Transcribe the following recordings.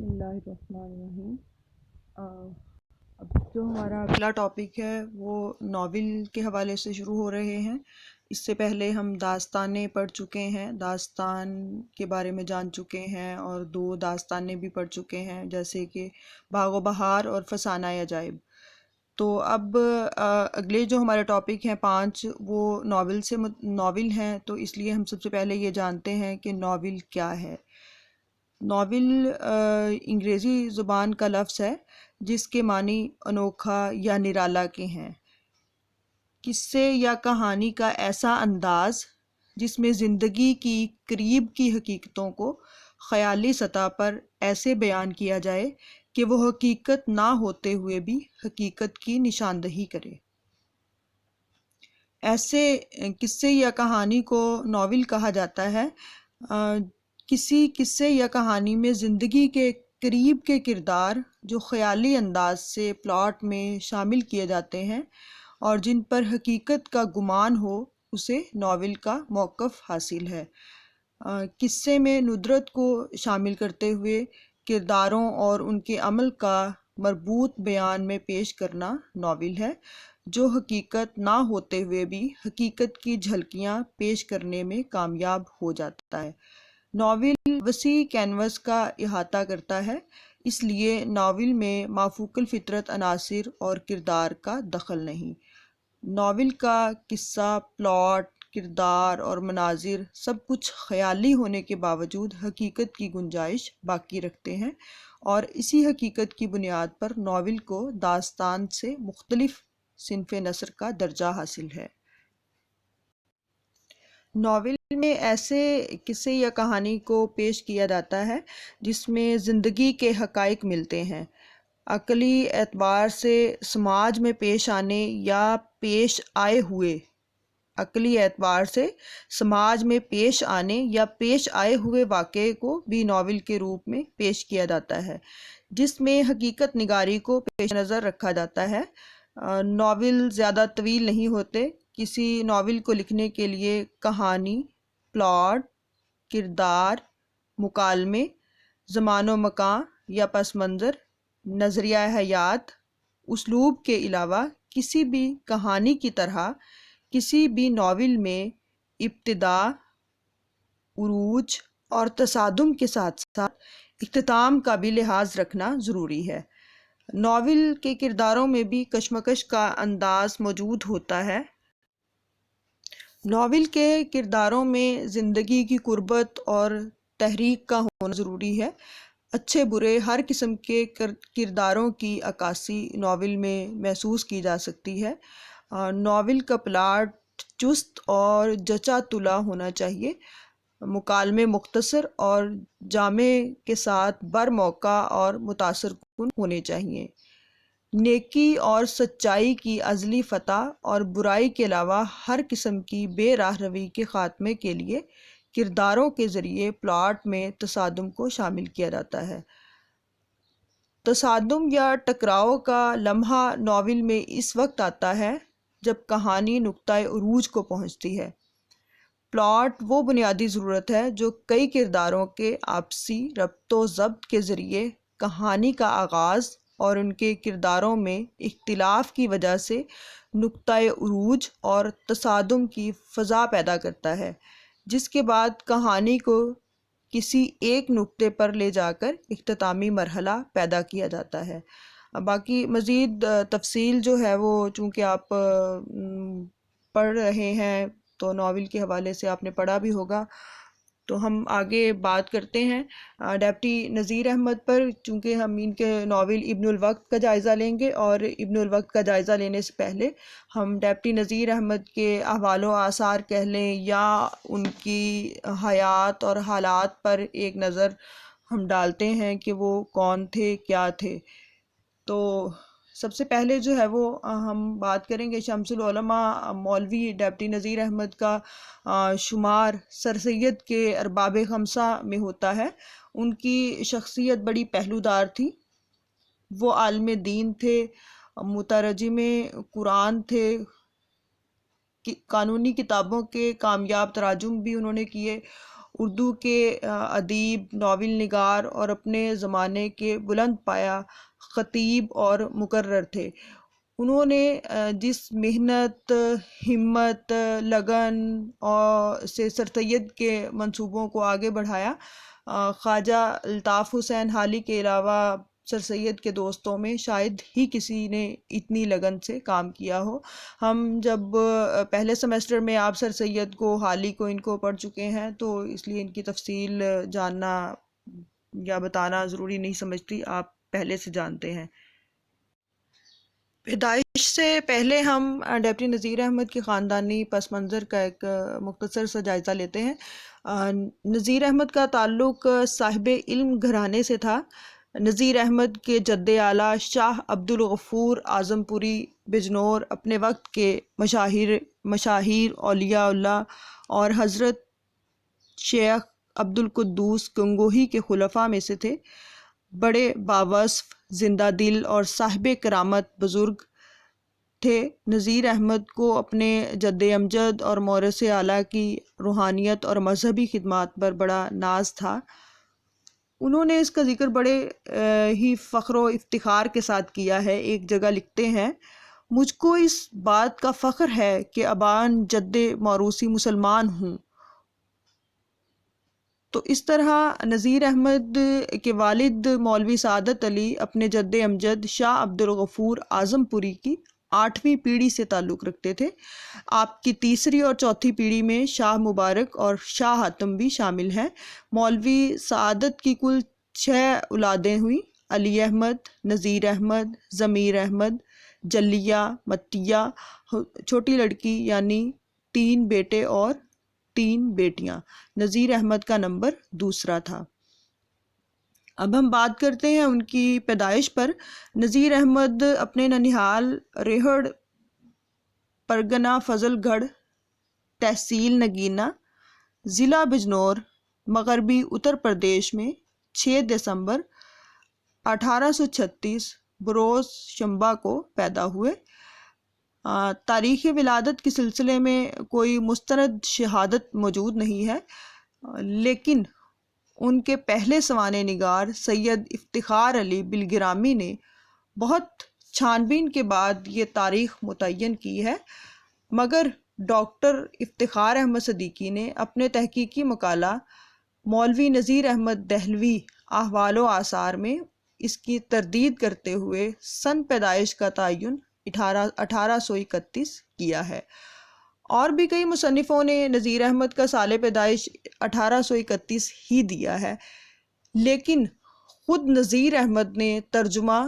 بسم اللہ الرحمن الرحیم۔ اب جو ہمارا اگلا ٹاپک ہے وہ ناول کے حوالے سے شروع ہو رہے ہیں۔ اس سے پہلے ہم داستانیں پڑھ چکے ہیں، داستان کے بارے میں جان چکے ہیں اور 2 داستانیں بھی پڑھ چکے ہیں، جیسے کہ باغ و بہار اور فسانہ عجائب۔ تو اب اگلے جو ہمارے ٹاپک ہیں 5 وہ ناول ہیں، تو اس لیے ہم سب سے پہلے یہ جانتے ہیں کہ ناول کیا ہے۔ ناول انگریزی زبان کا لفظ ہے جس کے معنی انوکھا یا نرالا کے ہیں۔ قصے یا کہانی کا ایسا انداز جس میں زندگی کی قریب کی حقیقتوں کو خیالی سطح پر ایسے بیان کیا جائے کہ وہ حقیقت نہ ہوتے ہوئے بھی حقیقت کی نشاندہی کرے۔ ایسے قصے یا کہانی کو ناول کہا جاتا ہے۔ کسی قصے یا کہانی میں زندگی کے قریب کے کردار جو خیالی انداز سے پلاٹ میں شامل کیے جاتے ہیں اور جن پر حقیقت کا گمان ہو، اسے ناول کا موقف حاصل ہے۔ قصے میں ندرت کو شامل کرتے ہوئے کرداروں اور ان کے عمل کا مربوط بیان میں پیش کرنا ناول ہے، جو حقیقت نہ ہوتے ہوئے بھی حقیقت کی جھلکیاں پیش کرنے میں کامیاب ہو جاتا ہے۔ ناول وسیع کینوس کا احاطہ کرتا ہے، اس لیے ناول میں مافوق الفطرت عناصر اور کردار کا دخل نہیں۔ ناول کا قصہ، پلاٹ، کردار اور مناظر سب کچھ خیالی ہونے کے باوجود حقیقت کی گنجائش باقی رکھتے ہیں، اور اسی حقیقت کی بنیاد پر ناول کو داستان سے مختلف صنف نثر کا درجہ حاصل ہے۔ ناول میں ایسے قصے یا کہانی کو پیش کیا جاتا ہے جس میں زندگی کے حقائق ملتے ہیں، عقلی اعتبار سے سماج میں پیش آنے یا پیش آئے ہوئے واقعے کو بھی ناول کے روپ میں پیش کیا جاتا ہے، جس میں حقیقت نگاری کو پیش نظر رکھا جاتا ہے۔ ناول زیادہ طویل نہیں ہوتے۔ کسی ناول کو لکھنے کے لیے کہانی، پلاٹ، کردار، مکالمے، زمان و مکان یا پس منظر، نظریہ حیات، اسلوب کے علاوہ کسی بھی کہانی کی طرح کسی بھی ناول میں ابتدا، عروج اور تصادم کے ساتھ ساتھ اختتام کا بھی لحاظ رکھنا ضروری ہے۔ ناول کے کرداروں میں بھی کشمکش کا انداز موجود ہوتا ہے۔ ناول کے کرداروں میں زندگی کی قربت اور تحریک کا ہونا ضروری ہے۔ اچھے برے ہر قسم کے کرداروں کی عکاسی ناول میں محسوس کی جا سکتی ہے۔ ناول کا پلاٹ چست اور جچا تلا ہونا چاہیے، مکالمے مختصر اور جامع کے ساتھ برموقع اور متاثر کن ہونے چاہیے۔ نیکی اور سچائی کی ازلی فتح اور برائی کے علاوہ ہر قسم کی بے راہ روی کے خاتمے کے لیے کرداروں کے ذریعے پلاٹ میں تصادم کو شامل کیا جاتا ہے۔ تصادم یا ٹکراؤ کا لمحہ ناول میں اس وقت آتا ہے جب کہانی نقطۂ عروج کو پہنچتی ہے۔ پلاٹ وہ بنیادی ضرورت ہے جو کئی کرداروں کے آپسی ربط و ضبط کے ذریعے کہانی کا آغاز اور ان کے کرداروں میں اختلاف کی وجہ سے نقطۂ عروج اور تصادم کی فضا پیدا کرتا ہے، جس کے بعد کہانی کو کسی ایک نقطے پر لے جا کر اختتامی مرحلہ پیدا کیا جاتا ہے۔ باقی مزید تفصیل جو ہے وہ چونکہ آپ پڑھ رہے ہیں تو ناول کے حوالے سے آپ نے پڑھا بھی ہوگا، تو ہم آگے بات کرتے ہیں ڈیپٹی نذیر احمد پر، چونکہ ہم ان کے ناول ابن الوقت کا جائزہ لیں گے، اور ابن الوقت کا جائزہ لینے سے پہلے ہم ڈیپٹی نذیر احمد کے احوال و آثار کہہ لیں یا ان کی حیات اور حالات پر ایک نظر ہم ڈالتے ہیں کہ وہ کون تھے، کیا تھے۔ تو سب سے پہلے جو ہے وہ ہم بات کریں گے شمس العلماء مولوی ڈیپٹی نذیر احمد کا شمار سر سید کے ارباب خمسہ میں ہوتا ہے۔ ان کی شخصیت بڑی پہلودار تھی۔ وہ عالم دین تھے، مترجم قرآن تھے، قانونی کتابوں کے کامیاب تراجم بھی انہوں نے کیے، اردو کے ادیب، ناول نگار اور اپنے زمانے کے بلند پایہ خطیب اور مقرر تھے۔ انہوں نے جس محنت، ہمت، لگن سے سر سید کے منصوبوں کو آگے بڑھایا، خواجہ الطاف حسین حالی کے علاوہ سر سید کے دوستوں میں شاید ہی کسی نے اتنی لگن سے کام کیا ہو۔ ہم جب پہلے سیمسٹر میں آپ سر سید کو، حالی کو، ان کو پڑھ چکے ہیں، تو اس لیے ان کی تفصیل جاننا یا بتانا ضروری نہیں سمجھتی، آپ پہلے سے جانتے ہیں۔ پیدائش سے پہلے ہم ڈپٹی نذیر احمد کی خاندانی پس منظر کا ایک مختصر سا جائزہ لیتے ہیں۔ نذیر احمد کا تعلق صاحب علم گھرانے سے تھا۔ نذیر احمد کے جد اعلیٰ شاہ عبدالغفور اعظم پوری بجنور اپنے وقت کے مشاہیر اولیاء اللہ اور حضرت شیخ عبدالقدوس گنگوہی کے خلفاء میں سے تھے۔ بڑے باوصف، زندہ دل اور صاحب کرامت بزرگ تھے۔ نذیر احمد کو اپنے جد امجد اور مورث اعلیٰ کی روحانیت اور مذہبی خدمات پر بڑا ناز تھا۔ انہوں نے اس کا ذکر بڑے ہی فخر و افتخار کے ساتھ کیا ہے۔ ایک جگہ لکھتے ہیں، مجھ کو اس بات کا فخر ہے کہ ابان جد موروثی مسلمان ہوں۔ تو اس طرح نذیر احمد کے والد مولوی سعادت علی اپنے جد امجد شاہ عبدالغفور اعظم پوری کی 8ویں پیڑھی سے تعلق رکھتے تھے۔ آپ کی تیسری اور چوتھی پیڑھی میں شاہ مبارک اور شاہ حاتم بھی شامل ہیں۔ مولوی سعادت کی کل 6 اولادیں ہوئیں: علی احمد، نذیر احمد، ضمیر احمد، جلیہ، متیہ، چھوٹی لڑکی، یعنی 3 بیٹے اور 3 بیٹیاں۔ نذیر احمد کا نمبر دوسرا تھا۔ اب ہم بات کرتے ہیں ان کی پیدائش پر۔ نذیر احمد اپنے ننیھال ریہڑ، پرگنہ فضل گڑھ، تحصیل نگینہ، ضلع بجنور، مغربی اتر پردیش میں 6 دسمبر 1836 بروز شنبہ کو پیدا ہوئے۔ تاریخ ولادت کے سلسلے میں کوئی مستند شہادت موجود نہیں ہے، لیکن ان کے پہلے سوانح نگار سید افتخار علی بلگرامی نے بہت چھان بین کے بعد یہ تاریخ متعین کی ہے، مگر ڈاکٹر افتخار احمد صدیقی نے اپنے تحقیقی مقالہ مولوی نذیر احمد دہلوی احوال و آثار میں اس کی تردید کرتے ہوئے سن پیدائش کا تعین 1831 کیا ہے۔ اور بھی کئی مصنفوں نے نذیر احمد کا سال پیدائش 1831 ہی دیا ہے، لیکن خود نذیر احمد نے ترجمہ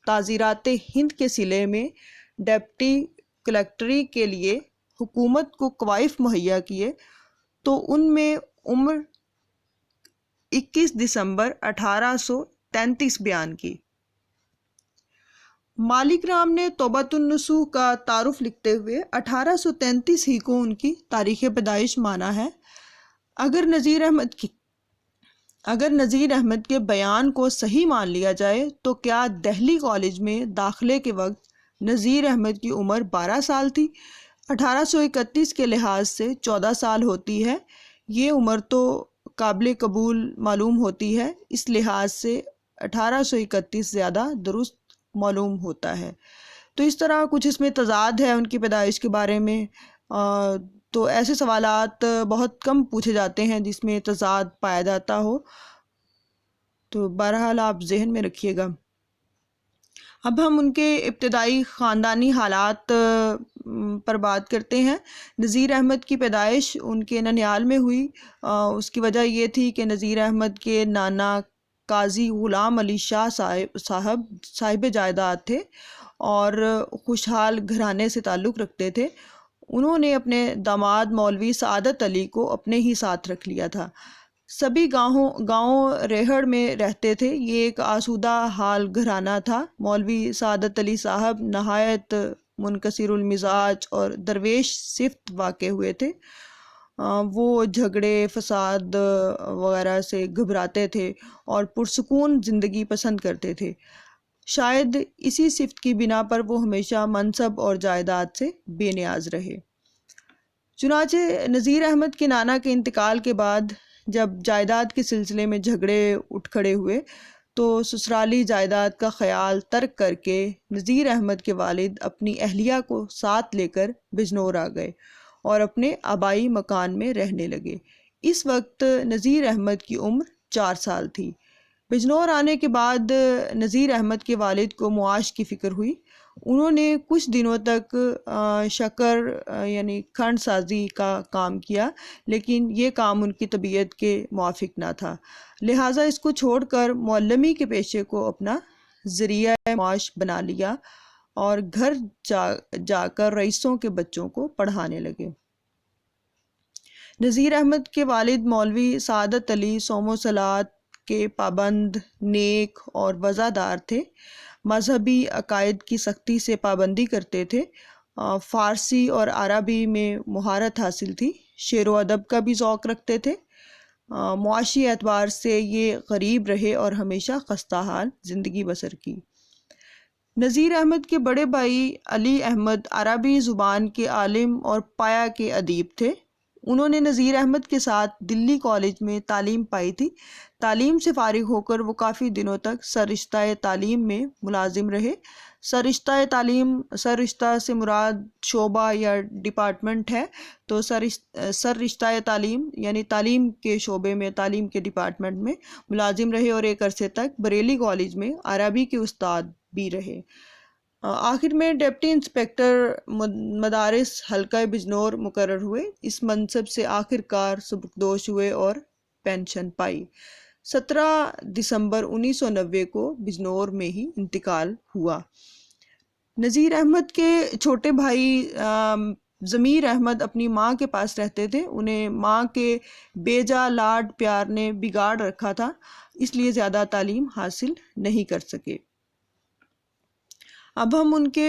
تعزیرات ہند کے صلے میں ڈپٹی کلکٹری کے لیے حکومت کو کوائف مہیا کیے، تو ان میں عمر 21 دسمبر 1833 بیان کی۔ مالک رام نے توبۃ النصوح کا تعارف لکھتے ہوئے 1833 ہی کو ان کی تاریخ پیدائش مانا ہے۔ اگر نذیر احمد کے بیان کو صحیح مان لیا جائے تو کیا دہلی کالج میں داخلے کے وقت نذیر احمد کی عمر 12 سال تھی؟ 1831 کے لحاظ سے 14 سال ہوتی ہے۔ یہ عمر تو قابل قبول معلوم ہوتی ہے، اس لحاظ سے 1831 زیادہ درست معلوم ہوتا ہے۔ تو اس طرح کچھ اس میں تضاد ہے ان کی پیدائش کے بارے میں۔ تو ایسے سوالات بہت کم پوچھے جاتے ہیں جس میں تضاد پایا جاتا ہو، تو بہرحال آپ ذہن میں رکھیے گا۔ اب ہم ان کے ابتدائی خاندانی حالات پر بات کرتے ہیں۔ نذیر احمد کی پیدائش ان کے ننیال میں ہوئی۔ اس کی وجہ یہ تھی کہ نذیر احمد کے نانا قاضی غلام علی شاہ صاحب جائیداد تھے اور خوشحال گھرانے سے تعلق رکھتے تھے۔ انہوں نے اپنے داماد مولوی سعادت علی کو اپنے ہی ساتھ رکھ لیا تھا۔ سبھی گاؤں ریہڑ میں رہتے تھے۔ یہ ایک آسودہ حال گھرانہ تھا۔ مولوی سعادت علی صاحب نہایت منکسر المزاج اور درویش صفت واقع ہوئے تھے۔ وہ جھگڑے، فساد وغیرہ سے گھبراتے تھے اور پرسکون زندگی پسند کرتے تھے۔ شاید اسی صفت کی بنا پر وہ ہمیشہ منصب اور جائیداد سے بے نیاز رہے۔ چنانچہ نذیر احمد کے نانا کے انتقال کے بعد جب جائیداد کے سلسلے میں جھگڑے اٹھ کھڑے ہوئے تو سسرالی جائیداد کا خیال ترک کر کے نذیر احمد کے والد اپنی اہلیہ کو ساتھ لے کر بجنور آ گئے اور اپنے آبائی مکان میں رہنے لگے۔ اس وقت نذیر احمد کی عمر 4 سال تھی۔ بجنور آنے کے بعد نذیر احمد کے والد کو معاش کی فکر ہوئی۔ انہوں نے کچھ دنوں تک شکر یعنی کھنڈ سازی کا کام کیا، لیکن یہ کام ان کی طبیعت کے موافق نہ تھا، لہٰذا اس کو چھوڑ کر معلمی کے پیشے کو اپنا ذریعہ معاش بنا لیا اور گھر جا کر رئیسوں کے بچوں کو پڑھانے لگے۔ نذیر احمد کے والد مولوی سعادت علی صوم و صلات کے پابند، نیک اور وزادار تھے، مذہبی عقائد کی سختی سے پابندی کرتے تھے، فارسی اور عربی میں مہارت حاصل تھی، شعر و ادب کا بھی ذوق رکھتے تھے۔ معاشی اعتبار سے یہ غریب رہے اور ہمیشہ خستہ حال زندگی بسر کی۔ نذیر احمد کے بڑے بھائی علی احمد عربی زبان کے عالم اور پایہ کے ادیب تھے۔ انہوں نے نذیر احمد کے ساتھ دلی کالج میں تعلیم پائی تھی۔ تعلیم سے فارغ ہو کر وہ کافی دنوں تک سررشتہ تعلیم میں ملازم رہے۔ سررشتہ سے مراد شعبہ یا ڈپارٹمنٹ ہے، تو سررشتہ تعلیم یعنی تعلیم کے شعبے میں، تعلیم کے ڈپارٹمنٹ میں ملازم رہے اور ایک عرصے تک بریلی کالج میں عربی کے استاد بھی رہے۔ آخر میں ڈپٹی انسپکٹر مدارس حلقہ بجنور مقرر ہوئے۔ اس منصب سے آخر کار سبکدوش ہوئے اور پینشن پائی۔ 17 دسمبر 1990 کو بجنور میں ہی انتقال ہوا۔ نذیر احمد کے چھوٹے بھائی ضمیر احمد اپنی ماں کے پاس رہتے تھے۔ انہیں ماں کے بیجا لاڈ پیار نے بگاڑ رکھا تھا، اس لیے زیادہ تعلیم حاصل نہیں کر سکے۔ اب ہم ان کے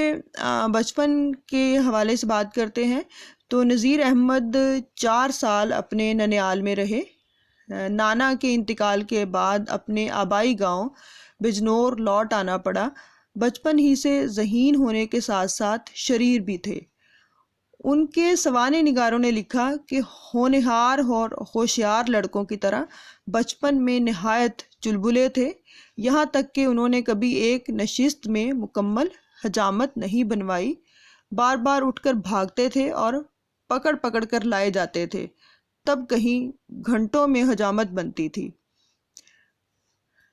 بچپن کے حوالے سے بات کرتے ہیں تو نذیر احمد 4 سال اپنے ننیال میں رہے۔ نانا کے انتقال کے بعد اپنے آبائی گاؤں بجنور لوٹ آنا پڑا۔ بچپن ہی سے ذہین ہونے کے ساتھ ساتھ شریر بھی تھے۔ ان کے سوانح نگاروں نے لکھا کہ ہونہار اور ہوشیار لڑکوں کی طرح بچپن میں نہایت چلبلے تھے، یہاں تک کہ انہوں نے کبھی ایک نشست میں مکمل حجامت نہیں بنوائی، بار بار اٹھ کر بھاگتے تھے اور پکڑ پکڑ کر لائے جاتے تھے، تب کہیں گھنٹوں میں حجامت بنتی تھی۔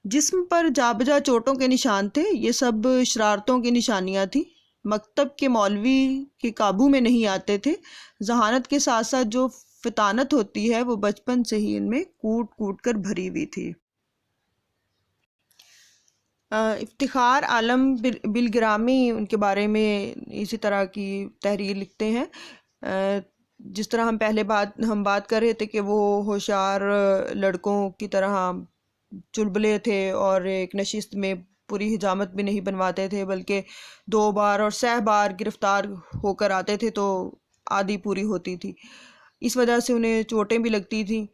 جسم پر جا بجا چوٹوں کے نشان تھے، یہ سب شرارتوں کی نشانیاں تھیں۔ مکتب کے مولوی کے قابو میں نہیں آتے تھے۔ ذہانت کے ساتھ ساتھ جو فطانت ہوتی ہے وہ بچپن سے ہی ان میں کوٹ کوٹ کر بھری ہوئی تھی۔ افتخار عالم بالگرامی ان کے بارے میں اسی طرح کی تحریر لکھتے ہیں۔ جس طرح ہم بات کر رہے تھے کہ وہ ہوشیار لڑکوں کی طرح چلبلے تھے اور ایک نشست میں پوری حجامت بھی نہیں بنواتے تھے، بلکہ 2 بار اور 100 بار گرفتار ہو کر آتے تھے تو آدھی پوری ہوتی تھی، اس وجہ سے انہیں چوٹیں بھی لگتی تھیں۔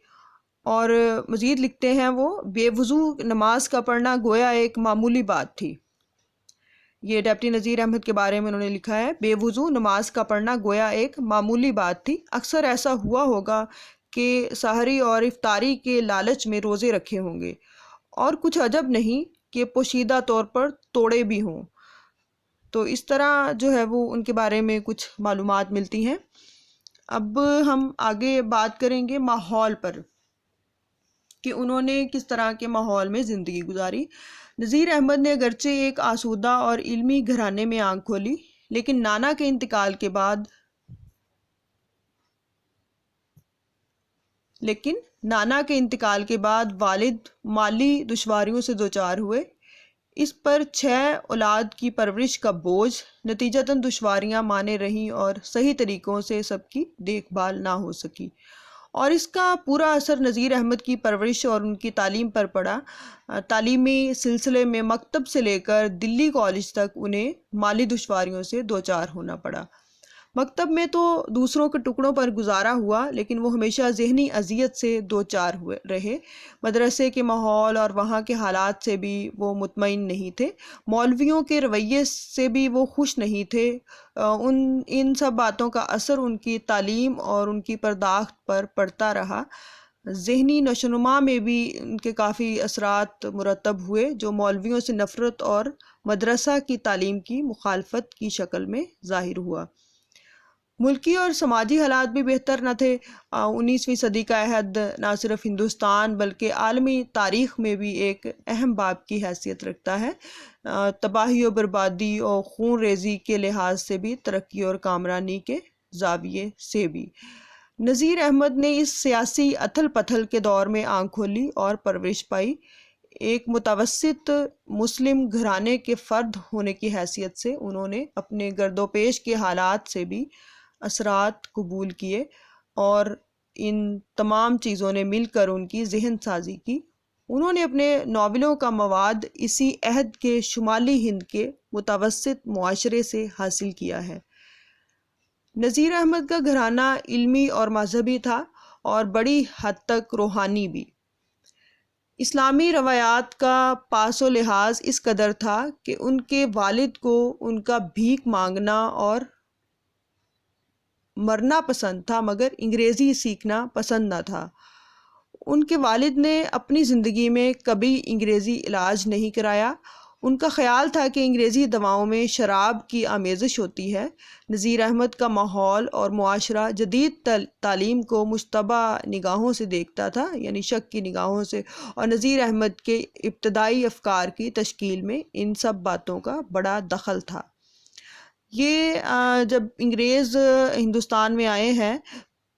اور مزید لکھتے ہیں وہ، بے وضو نماز کا پڑھنا گویا ایک معمولی بات تھی۔ یہ ڈپٹی نذیر احمد کے بارے میں انہوں نے لکھا ہے، بے وضو نماز کا پڑھنا گویا ایک معمولی بات تھی، اکثر ایسا ہوا ہوگا کہ سحری اور افطاری کے لالچ میں روزے رکھے ہوں گے، اور کچھ عجب نہیں کہ پوشیدہ طور پر توڑے بھی ہوں۔ تو اس طرح جو ہے وہ ان کے بارے میں کچھ معلومات ملتی ہیں۔ اب ہم آگے بات کریں گے ماحول پر کہ انہوں نے کس طرح کے ماحول میں زندگی گزاری۔ نذیر احمد نے اگرچہ ایک آسودہ اور علمی گھرانے میں آنکھ کھولی، لیکن نانا کے انتقال کے بعد والد مالی دشواریوں سے دوچار ہوئے۔ اس پر 6 اولاد کی پرورش کا بوجھ نتیجتاً دشواریاں مانے رہیں اور صحیح طریقوں سے سب کی دیکھ بھال نہ ہو سکی، اور اس کا پورا اثر نذیر احمد کی پرورش اور ان کی تعلیم پر پڑا۔ تعلیمی سلسلے میں مکتب سے لے کر دلی کالج تک انہیں مالی دشواریوں سے دوچار ہونا پڑا۔ مکتب میں تو دوسروں کے ٹکڑوں پر گزارا ہوا، لیکن وہ ہمیشہ ذہنی اذیت سے دوچار رہے۔ مدرسے کے ماحول اور وہاں کے حالات سے بھی وہ مطمئن نہیں تھے، مولویوں کے رویے سے بھی وہ خوش نہیں تھے۔ ان سب باتوں کا اثر ان کی تعلیم اور ان کی پرداخت پر پڑتا رہا۔ ذہنی نشوونما میں بھی ان کے کافی اثرات مرتب ہوئے، جو مولویوں سے نفرت اور مدرسہ کی تعلیم کی مخالفت کی شکل میں ظاہر ہوا۔ ملکی اور سماجی حالات بھی بہتر نہ تھے۔ 19ویں صدی کا عہد نہ صرف ہندوستان بلکہ عالمی تاریخ میں بھی ایک اہم باب کی حیثیت رکھتا ہے، تباہی و بربادی اور خون ریزی کے لحاظ سے بھی، ترقی اور کامرانی کے زاویے سے بھی۔ نذیر احمد نے اس سیاسی اتھل پتھل کے دور میں آنکھ کھولی اور پرورش پائی۔ ایک متوسط مسلم گھرانے کے فرد ہونے کی حیثیت سے انہوں نے اپنے گرد و پیش کے حالات سے بھی اثرات قبول کیے، اور ان تمام چیزوں نے مل کر ان کی ذہن سازی کی۔ انہوں نے اپنے ناولوں کا مواد اسی عہد کے شمالی ہند کے متوسط معاشرے سے حاصل کیا ہے۔ نذیر احمد کا گھرانہ علمی اور مذہبی تھا، اور بڑی حد تک روحانی بھی۔ اسلامی روایات کا پاس و لحاظ اس قدر تھا کہ ان کے والد کو ان کا بھیک مانگنا اور مرنا پسند تھا، مگر انگریزی سیکھنا پسند نہ تھا۔ ان کے والد نے اپنی زندگی میں کبھی انگریزی علاج نہیں کرایا۔ ان کا خیال تھا کہ انگریزی دواؤں میں شراب کی آمیزش ہوتی ہے۔ نذیر احمد کا ماحول اور معاشرہ جدید تعلیم کو مشتبہ نگاہوں سے دیکھتا تھا، یعنی شک کی نگاہوں سے، اور نذیر احمد کے ابتدائی افکار کی تشکیل میں ان سب باتوں کا بڑا دخل تھا۔ یہ جب انگریز ہندوستان میں آئے ہیں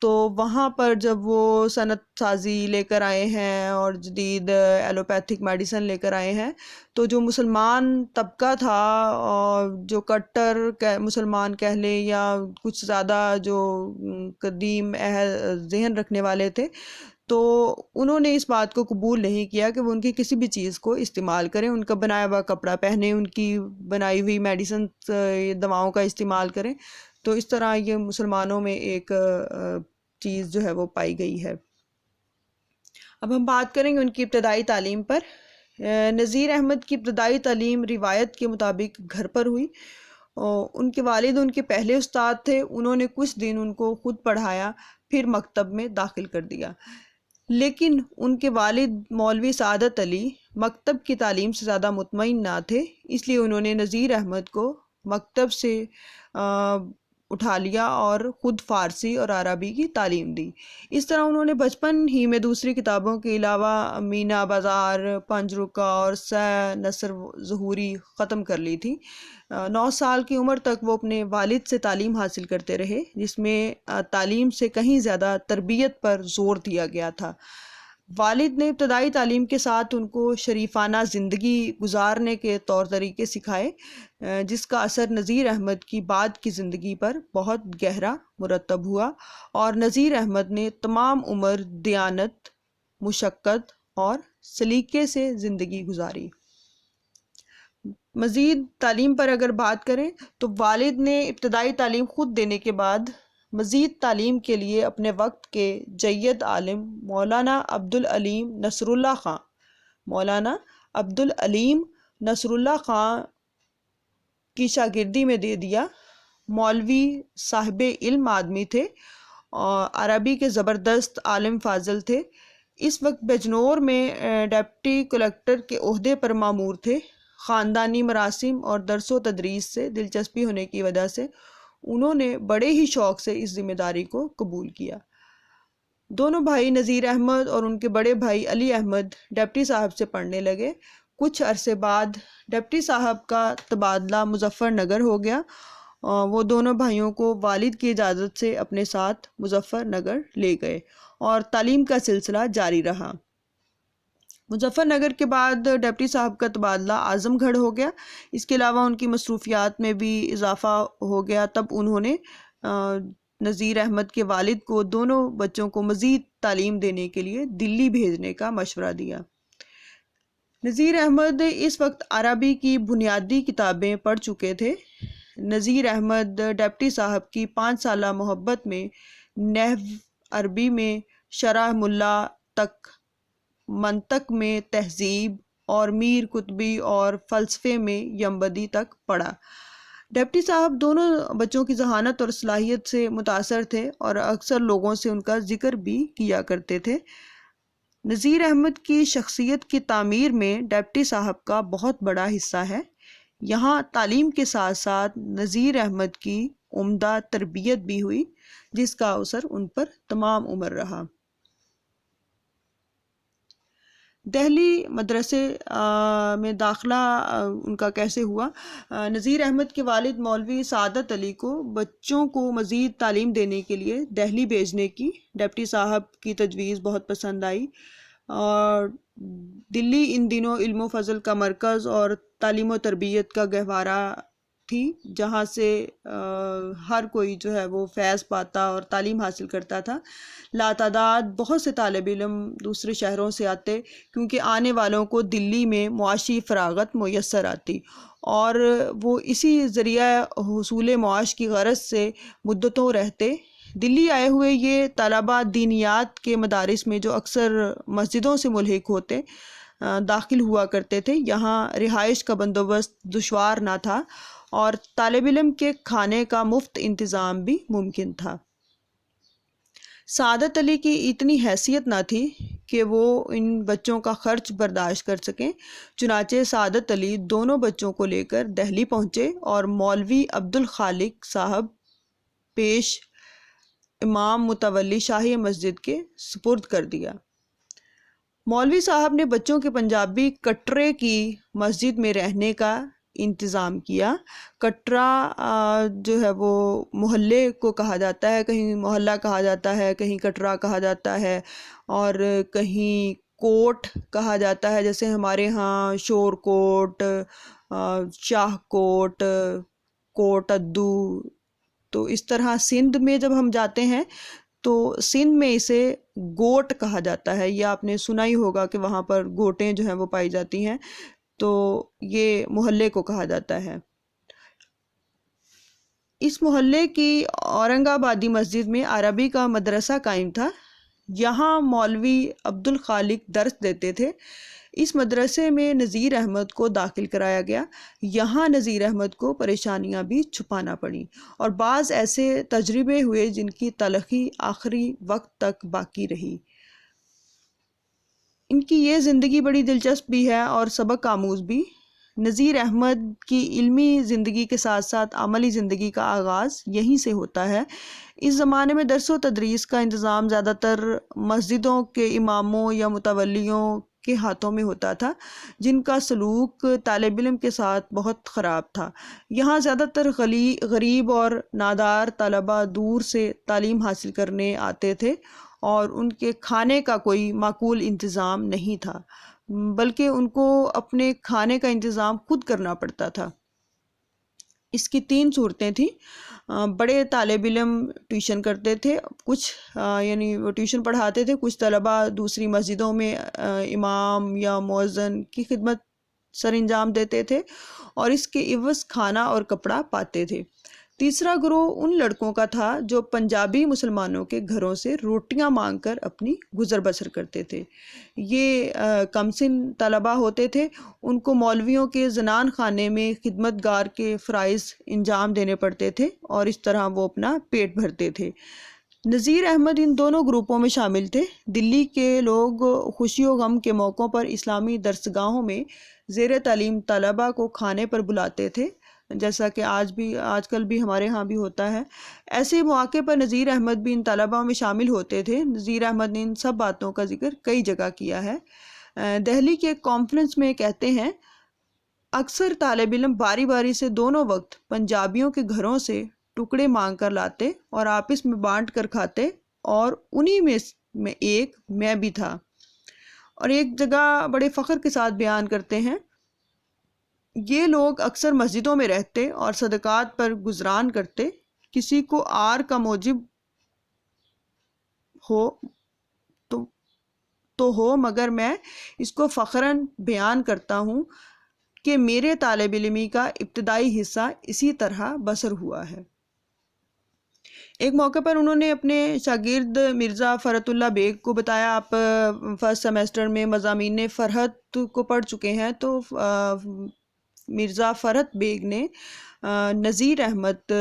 تو وہاں پر جب وہ صنعت سازی لے کر آئے ہیں اور جدید ایلوپیتھک میڈیسن لے کر آئے ہیں، تو جو مسلمان طبقہ تھا، اور جو کٹر مسلمان کہہ لیں یا کچھ زیادہ جو قدیم ذہن رکھنے والے تھے، تو انہوں نے اس بات کو قبول نہیں کیا کہ وہ ان کی کسی بھی چیز کو استعمال کریں، ان کا بنایا ہوا کپڑا پہنیں، ان کی بنائی ہوئی میڈیسن دواؤں کا استعمال کریں۔ تو اس طرح یہ مسلمانوں میں ایک چیز جو ہے وہ پائی گئی ہے۔ اب ہم بات کریں گے ان کی ابتدائی تعلیم پر۔ نذیر احمد کی ابتدائی تعلیم روایت کے مطابق گھر پر ہوئی۔ ان کے والد ان کے پہلے استاد تھے، انہوں نے کچھ دن ان کو خود پڑھایا، پھر مکتب میں داخل کر دیا۔ لیکن ان کے والد مولوی سعادت علی مکتب کی تعلیم سے زیادہ مطمئن نہ تھے، اس لیے انہوں نے نذیر احمد کو مکتب سے اٹھا لیا اور خود فارسی اور عربی کی تعلیم دی۔ اس طرح انہوں نے بچپن ہی میں دوسری کتابوں کے علاوہ مینا بازار، پنج رکا اور سہ نثر ظہوری ختم کر لی تھی۔ 9 سال کی عمر تک وہ اپنے والد سے تعلیم حاصل کرتے رہے، جس میں تعلیم سے کہیں زیادہ تربیت پر زور دیا گیا تھا۔ والد نے ابتدائی تعلیم کے ساتھ ان کو شریفانہ زندگی گزارنے کے طور طریقے سکھائے، جس کا اثر نذیر احمد کی بعد کی زندگی پر بہت گہرا مرتب ہوا، اور نذیر احمد نے تمام عمر دیانت، مشقت اور سلیقے سے زندگی گزاری۔ مزید تعلیم پر اگر بات کریں تو والد نے ابتدائی تعلیم خود دینے کے بعد مزید تعلیم کے لیے اپنے وقت کے جید عالم مولانا عبد العلیم نصر اللہ خان کی شاگردی میں دے دیا۔ مولوی صاحب علم آدمی تھے اور عربی کے زبردست عالم فاضل تھے۔ اس وقت بجنور میں ڈپٹی کلکٹر کے عہدے پر مامور تھے۔ خاندانی مراسم اور درس و تدریس سے دلچسپی ہونے کی وجہ سے انہوں نے بڑے ہی شوق سے اس ذمہ داری کو قبول کیا۔ دونوں بھائی نذیر احمد اور ان کے بڑے بھائی علی احمد ڈپٹی صاحب سے پڑھنے لگے۔ کچھ عرصے بعد ڈپٹی صاحب کا تبادلہ مظفر نگر ہو گیا۔ وہ دونوں بھائیوں کو والد کی اجازت سے اپنے ساتھ مظفر نگر لے گئے اور تعلیم کا سلسلہ جاری رہا۔ مظفر نگر کے بعد ڈپٹی صاحب کا تبادلہ اعظم گڑھ ہو گیا۔ اس کے علاوہ ان کی مصروفیات میں بھی اضافہ ہو گیا۔ تب انہوں نے نذیر احمد کے والد کو دونوں بچوں کو مزید تعلیم دینے کے لیے دلی بھیجنے کا مشورہ دیا۔ نذیر احمد اس وقت عربی کی بنیادی کتابیں پڑھ چکے تھے۔ نذیر احمد ڈپٹی صاحب کی 5 سالہ محبت میں نحو عربی میں شرح ملا تک، منطق میں تہذیب اور میر قطبی اور فلسفے میں ینبدی تک پڑھا۔ ڈپٹی صاحب دونوں بچوں کی ذہانت اور صلاحیت سے متاثر تھے اور اکثر لوگوں سے ان کا ذکر بھی کیا کرتے تھے۔ نذیر احمد کی شخصیت کی تعمیر میں ڈپٹی صاحب کا بہت بڑا حصہ ہے۔ یہاں تعلیم کے ساتھ ساتھ نذیر احمد کی عمدہ تربیت بھی ہوئی، جس کا اثر ان پر تمام عمر رہا۔ دہلی مدرسے میں داخلہ ان کا کیسے ہوا؟ نذیر احمد کے والد مولوی سعادت علی کو بچوں کو مزید تعلیم دینے کے لیے دہلی بھیجنے کی ڈپٹی صاحب کی تجویز بہت پسند آئی، اور دلی ان دنوں علم و فضل کا مرکز اور تعلیم و تربیت کا گہوارہ تھی، جہاں سے ہر کوئی جو ہے وہ فیض پاتا اور تعلیم حاصل کرتا تھا۔ لاتعداد بہت سے طالب علم دوسرے شہروں سے آتے، کیونکہ آنے والوں کو دلی میں معاشی فراغت میسر آتی، اور وہ اسی ذریعہ حصول معاش کی غرض سے مدتوں رہتے۔ دلی آئے ہوئے یہ طلباء دینیات کے مدارس میں جو اکثر مسجدوں سے ملحق ہوتے داخل ہوا کرتے تھے۔ یہاں رہائش کا بندوبست دشوار نہ تھا، اور طالب علم کے کھانے کا مفت انتظام بھی ممکن تھا۔ سعادت علی کی اتنی حیثیت نہ تھی کہ وہ ان بچوں کا خرچ برداشت کر سکیں، چنانچہ سعادت علی دونوں بچوں کو لے کر دہلی پہنچے اور مولوی عبدالخالق صاحب پیش امام متولی شاہی مسجد کے سپرد کر دیا۔ مولوی صاحب نے بچوں کے پنجابی کٹرے کی مسجد میں رہنے کا انتظام کیا۔ کٹرا جو ہے وہ محلے کو کہا جاتا ہے، کہیں محلہ کہا جاتا ہے، کہیں کٹرا کہا جاتا ہے، اور کہیں کوٹ کہا جاتا ہے، جیسے ہمارے ہاں شور کوٹ، شاہ کوٹ، کوٹ ادو۔ تو اس طرح سندھ میں جب ہم جاتے ہیں تو سندھ میں اسے گوٹ کہا جاتا ہے، یا آپ نے سنا ہی ہوگا کہ وہاں پر گوٹیں جو ہیں وہ پائی جاتی ہیں، تو یہ محلے کو کہا جاتا ہے۔ اس محلے کی اورنگ آبادی مسجد میں عربی کا مدرسہ قائم تھا۔ یہاں مولوی عبدالخالق درس دیتے تھے۔ اس مدرسے میں نذیر احمد کو داخل کرایا گیا۔ یہاں نذیر احمد کو پریشانیاں بھی چھپانا پڑیں، اور بعض ایسے تجربے ہوئے جن کی تلخی آخری وقت تک باقی رہی۔ ان کی یہ زندگی بڑی دلچسپ بھی ہے اور سبق آموز بھی۔ نذیر احمد کی علمی زندگی کے ساتھ ساتھ عملی زندگی کا آغاز یہیں سے ہوتا ہے۔ اس زمانے میں درس و تدریس کا انتظام زیادہ تر مسجدوں کے اماموں یا متولیوں کے ہاتھوں میں ہوتا تھا، جن کا سلوک طالب علم کے ساتھ بہت خراب تھا۔ یہاں زیادہ تر غریب اور نادار طلباء دور سے تعلیم حاصل کرنے آتے تھے، اور ان کے کھانے کا کوئی معقول انتظام نہیں تھا، بلکہ ان کو اپنے کھانے کا انتظام خود کرنا پڑتا تھا۔ اس کی 3 صورتیں تھیں۔ بڑے طالب علم ٹیوشن کرتے تھے، کچھ یعنی وہ ٹیوشن پڑھاتے تھے، کچھ طلباء دوسری مسجدوں میں امام یا مؤذن کی خدمت سر انجام دیتے تھے، اور اس کے عوض کھانا اور کپڑا پاتے تھے۔ تیسرا گروہ ان لڑکوں کا تھا جو پنجابی مسلمانوں کے گھروں سے روٹیاں مانگ کر اپنی گزر بسر کرتے تھے۔ یہ کم سن طلباء ہوتے تھے، ان کو مولویوں کے زنان خانے میں خدمت گار کے فرائض انجام دینے پڑتے تھے، اور اس طرح وہ اپنا پیٹ بھرتے تھے۔ نذیر احمد ان دونوں گروپوں میں شامل تھے۔ دلی کے لوگ خوشی و غم کے موقعوں پر اسلامی درسگاہوں میں زیر تعلیم طلباء کو کھانے پر بلاتے تھے، جیسا کہ آج کل بھی ہمارے ہاں بھی ہوتا ہے۔ ایسے موقع پر نذیر احمد بھی ان طلباء میں شامل ہوتے تھے۔ نذیر احمد نے ان سب باتوں کا ذکر کئی جگہ کیا ہے۔ دہلی کے ایک کانفرنس میں کہتے ہیں، اکثر طالب علم باری باری سے دونوں وقت پنجابیوں کے گھروں سے ٹکڑے مانگ کر لاتے اور آپس میں بانٹ کر کھاتے، اور انہی میں ایک میں بھی تھا۔ اور ایک جگہ بڑے فخر کے ساتھ بیان کرتے ہیں، یہ لوگ اکثر مسجدوں میں رہتے اور صدقات پر گزران کرتے، کسی کو آر کا موجب ہو تو ہو، مگر میں اس کو فخراً بیان کرتا ہوں کہ میرے طالب علمی کا ابتدائی حصہ اسی طرح بسر ہوا ہے۔ ایک موقع پر انہوں نے اپنے شاگرد مرزا فرحت اللہ بیگ کو بتایا، آپ فرسٹ سیمیسٹر میں مضامین فرحت کو پڑھ چکے ہیں، تو مرزا فرحت بیگ نے نذیر احمد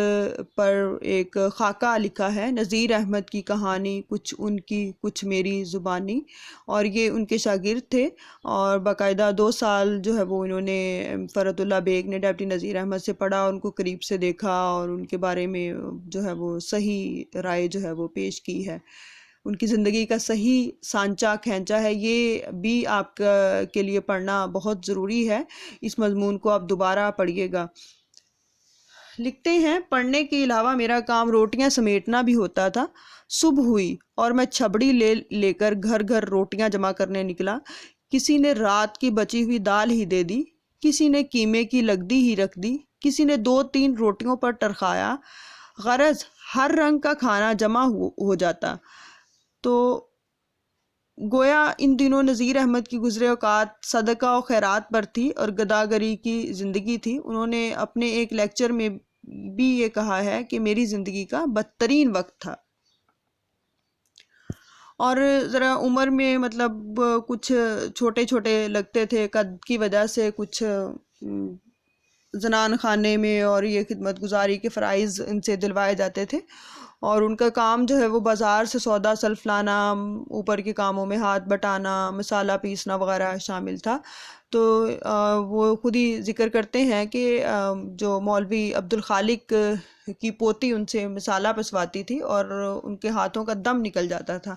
پر ایک خاکہ لکھا ہے، نذیر احمد کی کہانی، کچھ ان کی کچھ میری زبانی، اور یہ ان کے شاگرد تھے، اور باقاعدہ 2 سال جو ہے وہ انہوں نے فرحت اللہ بیگ نے ڈیپٹی نذیر احمد سے پڑھا، ان کو قریب سے دیکھا اور ان کے بارے میں جو ہے وہ صحیح رائے جو ہے وہ پیش کی ہے۔ ان کی زندگی کا صحیح سانچہ کھینچا ہے، یہ بھی آپ کے لیے پڑھنا بہت ضروری ہے۔ اس مضمون کو آپ دوبارہ پڑھیے گا۔ لکھتے ہیں، پڑھنے کے علاوہ میرا کام روٹیاں سمیٹنا بھی ہوتا تھا۔ صبح ہوئی اور میں چھبڑی لے کر گھر گھر روٹیاں جمع کرنے نکلا۔ کسی نے رات کی بچی ہوئی دال ہی دے دی، کسی نے قیمے کی لگدی ہی رکھ دی، کسی نے 2-3 روٹیوں پر ٹرخایا۔ غرض ہر رنگ کا کھانا جمع ہو جاتا۔ تو گویا ان دنوں نذیر احمد کی گزرے اوقات صدقہ و خیرات پر تھی اور گداگری کی زندگی تھی۔ انہوں نے اپنے ایک لیکچر میں بھی یہ کہا ہے کہ میری زندگی کا بدترین وقت تھا۔ اور ذرا عمر میں مطلب کچھ چھوٹے چھوٹے لگتے تھے، قد کی وجہ سے کچھ زنان خانے میں اور یہ خدمت گزاری کے فرائض ان سے دلوائے جاتے تھے، اور ان کا کام جو ہے وہ بازار سے سودا سلف لانا، اوپر کے کاموں میں ہاتھ بٹانا، مسالہ پیسنا وغیرہ شامل تھا۔ تو وہ خود ہی ذکر کرتے ہیں کہ جو مولوی عبدالخالق کی پوتی ان سے مسالہ پسواتی تھی اور ان کے ہاتھوں کا دم نکل جاتا تھا۔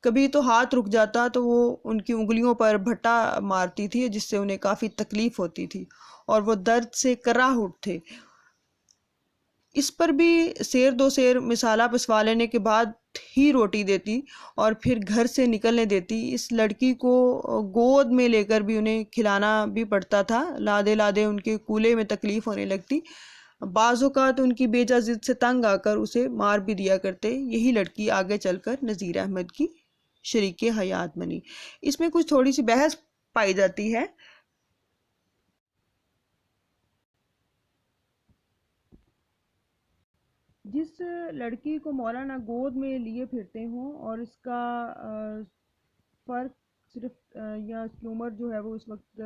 کبھی تو ہاتھ رک جاتا تو وہ ان کی انگلیوں پر بھٹا مارتی تھی، جس سے انہیں کافی تکلیف ہوتی تھی اور وہ درد سے کراہ اٹھتے۔ اس پر بھی سیر 2 سیر مسالہ پسوا لینے کے بعد ہی روٹی دیتی اور پھر گھر سے نکلنے دیتی۔ اس لڑکی کو گود میں لے کر بھی انہیں کھلانا بھی پڑتا تھا، لادے لادے ان کے کولے میں تکلیف ہونے لگتی۔ بعض اوقات ان کی بیجا ضد سے تنگ آ کر اسے مار بھی دیا کرتے۔ یہی لڑکی آگے چل کر نذیر احمد کی شریک حیات بنی۔ اس میں کچھ تھوڑی سی بحث پائی جاتی ہے۔ جس لڑکی کو مولانا گود میں لیے پھرتے ہوں اور اس کا فرق صرف یا اس کی عمر جو ہے وہ اس وقت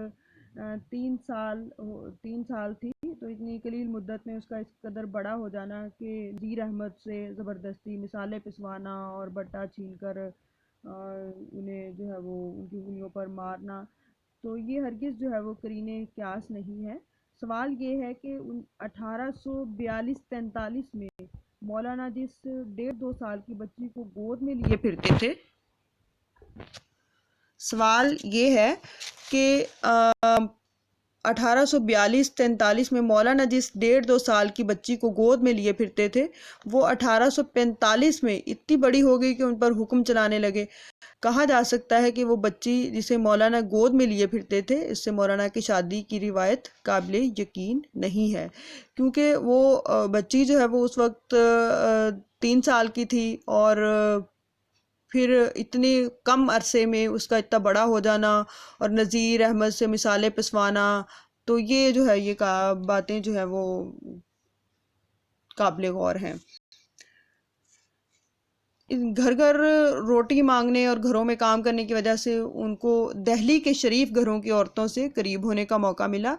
3 سال تھی، تو اتنی قلیل مدت میں اس کا اس قدر بڑا ہو جانا کہ نذیر احمد سے زبردستی مسالے پسوانا اور بٹا چھین کر انہیں جو ہے وہ ان کی انگلیوں پر مارنا، تو یہ ہرگز جو ہے وہ قرین قیاس نہیں ہے۔ سوال یہ ہے کہ 1842-43 میں مولانا جس 1.5-2 سال کی بچی کو گود میں لیے پھرتے تھے، سوال یہ ہے کہ 1842-43 میں مولانا جس 1.5-2 سال کی بچی کو گود میں لیے پھرتے تھے، وہ 1845 میں اتنی بڑی ہو گئی کہ ان پر حکم چلانے لگے۔ کہا جا سکتا ہے کہ وہ بچی جسے مولانا گود میں لیے پھرتے تھے، اس سے مولانا کی شادی کی روایت قابل یقین نہیں ہے، کیونکہ وہ بچی جو ہے وہ اس وقت 3 سال کی تھی، اور پھر اتنی کم عرصے میں اس کا اتنا بڑا ہو جانا اور نذیر احمد سے مثالیں پسوانا، تو یہ جو ہے یہ باتیں جو ہے وہ قابل غور ہیں۔ گھر گھر روٹی مانگنے اور گھروں میں کام کرنے کی وجہ سے ان کو دہلی کے شریف گھروں کی عورتوں سے قریب ہونے کا موقع ملا۔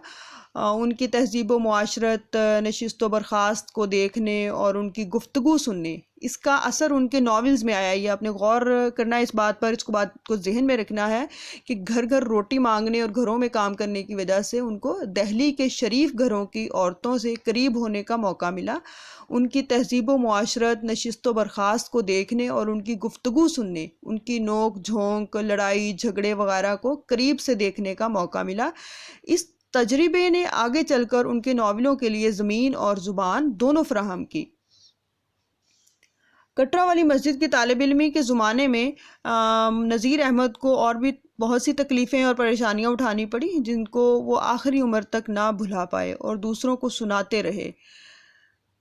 ان کی تہذیب و معاشرت، نشست و برخاست کو دیکھنے اور ان کی گفتگو سننے، اس کا اثر ان کے ناولز میں آیا۔ یہ آپ نے غور کرنا ہے اس بات پر، اس بات کو ذہن میں رکھنا ہے کہ گھر گھر روٹی مانگنے اور گھروں میں کام کرنے کی وجہ سے ان کو دہلی کے شریف گھروں کی عورتوں سے قریب ہونے کا موقع ملا۔ ان کی تہذیب و معاشرت، نشست و برخاست کو دیکھنے اور ان کی گفتگو سننے، ان کی نوک جھونک، لڑائی جھگڑے وغیرہ کو قریب سے دیکھنے کا موقع ملا۔ اس تجربے نے آگے چل کر ان کے ناولوں کے لیے زمین اور زبان دونوں فراہم کی۔ کٹرا والی مسجد کی طالب علمی کے زمانے میں نذیر احمد کو اور بھی بہت سی تکلیفیں اور پریشانیاں اٹھانی پڑی، جن کو وہ آخری عمر تک نہ بھلا پائے اور دوسروں کو سناتے رہے۔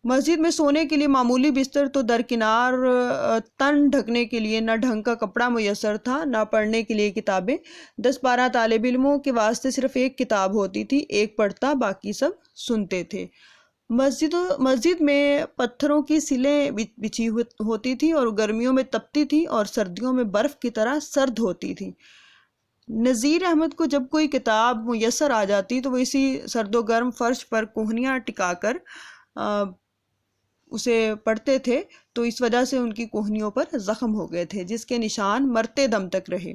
مسجد میں سونے کے لیے معمولی بستر تو درکنار، تن ڈھکنے کے لیے نہ ڈھنگ کا کپڑا میسر تھا، نہ پڑھنے کے لیے کتابیں۔ 10-12 طالب علموں کے واسطے صرف ایک کتاب ہوتی تھی، ایک پڑھتا، باقی سب سنتے تھے۔ مسجد میں پتھروں کی سلیں بچھی ہوتی تھی اور گرمیوں میں تپتی تھی اور سردیوں میں برف کی طرح سرد ہوتی تھی۔ نذیر احمد کو جب کوئی کتاب میسر آ جاتی تو وہ اسی سرد و گرم فرش پر کوہنیاں ٹکا کر اسے پڑھتے تھے، تو اس وجہ سے ان کی کوہنیوں پر زخم ہو گئے تھے، جس کے نشان مرتے دم تک رہے۔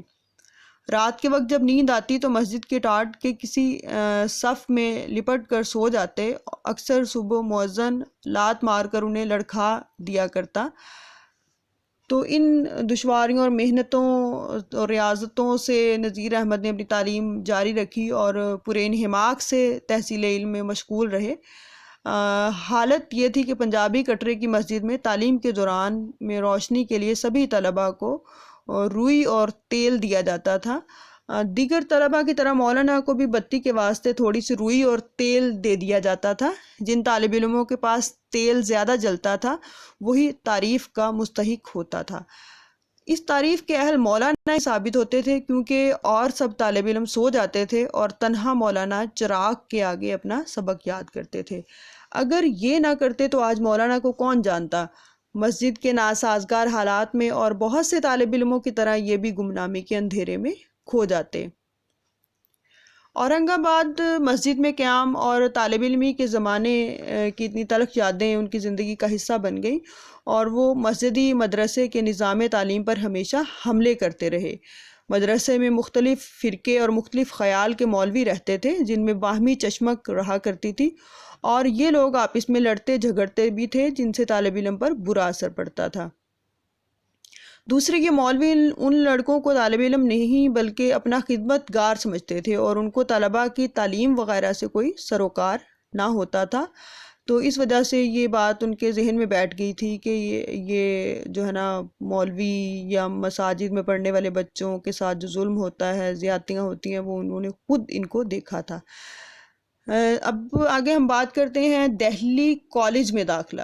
رات کے وقت جب نیند آتی تو مسجد کے ٹاٹ کے کسی صف میں لپٹ کر سو جاتے۔ اکثر صبح مؤذن لات مار کر انہیں لڑکھا دیا کرتا۔ تو ان دشواریوں اور محنتوں اور ریاضتوں سے نذیر احمد نے اپنی تعلیم جاری رکھی اور پورے انہماک سے تحصیل علم میں مشغول رہے۔ حالت یہ تھی کہ پنجابی کٹرے کی مسجد میں تعلیم کے دوران میں روشنی کے لیے سبھی طلباء کو روئی اور تیل دیا جاتا تھا۔ دیگر طلباء کی طرح مولانا کو بھی بتی کے واسطے تھوڑی سی روئی اور تیل دے دیا جاتا تھا۔ جن طالب علموں کے پاس تیل زیادہ جلتا تھا وہی تعریف کا مستحق ہوتا تھا۔ اس تعریف کے اہل مولانا ہی ثابت ہوتے تھے، کیونکہ اور سب طالب علم سو جاتے تھے اور تنہا مولانا چراغ کے آگے اپنا سبق یاد کرتے تھے۔ اگر یہ نہ کرتے تو آج مولانا کو کون جانتا۔ مسجد کے ناسازگار حالات میں اور بہت سے طالب علموں کی طرح یہ بھی گمنامی کے اندھیرے میں کھو جاتے۔ اورنگ آباد مسجد میں قیام اور طالب علمی کے زمانے کی اتنی تلخ یادیں ان کی زندگی کا حصہ بن گئیں، اور وہ مسجدی مدرسے کے نظام تعلیم پر ہمیشہ حملے کرتے رہے۔ مدرسے میں مختلف فرقے اور مختلف خیال کے مولوی رہتے تھے، جن میں باہمی چشمک رہا کرتی تھی، اور یہ لوگ آپس میں لڑتے جھگڑتے بھی تھے، جن سے طالب علم پر برا اثر پڑتا تھا۔ دوسرے یہ مولوی ان لڑکوں کو طالب علم نہیں بلکہ اپنا خدمت گار سمجھتے تھے، اور ان کو طلباء کی تعلیم وغیرہ سے کوئی سروکار نہ ہوتا تھا۔ تو اس وجہ سے یہ بات ان کے ذہن میں بیٹھ گئی تھی کہ یہ جو ہے نا مولوی یا مساجد میں پڑھنے والے بچوں کے ساتھ جو ظلم ہوتا ہے، زیادتیاں ہوتی ہیں، وہ انہوں نے خود ان کو دیکھا تھا۔ اب آگے ہم بات کرتے ہیں دہلی کالج میں داخلہ۔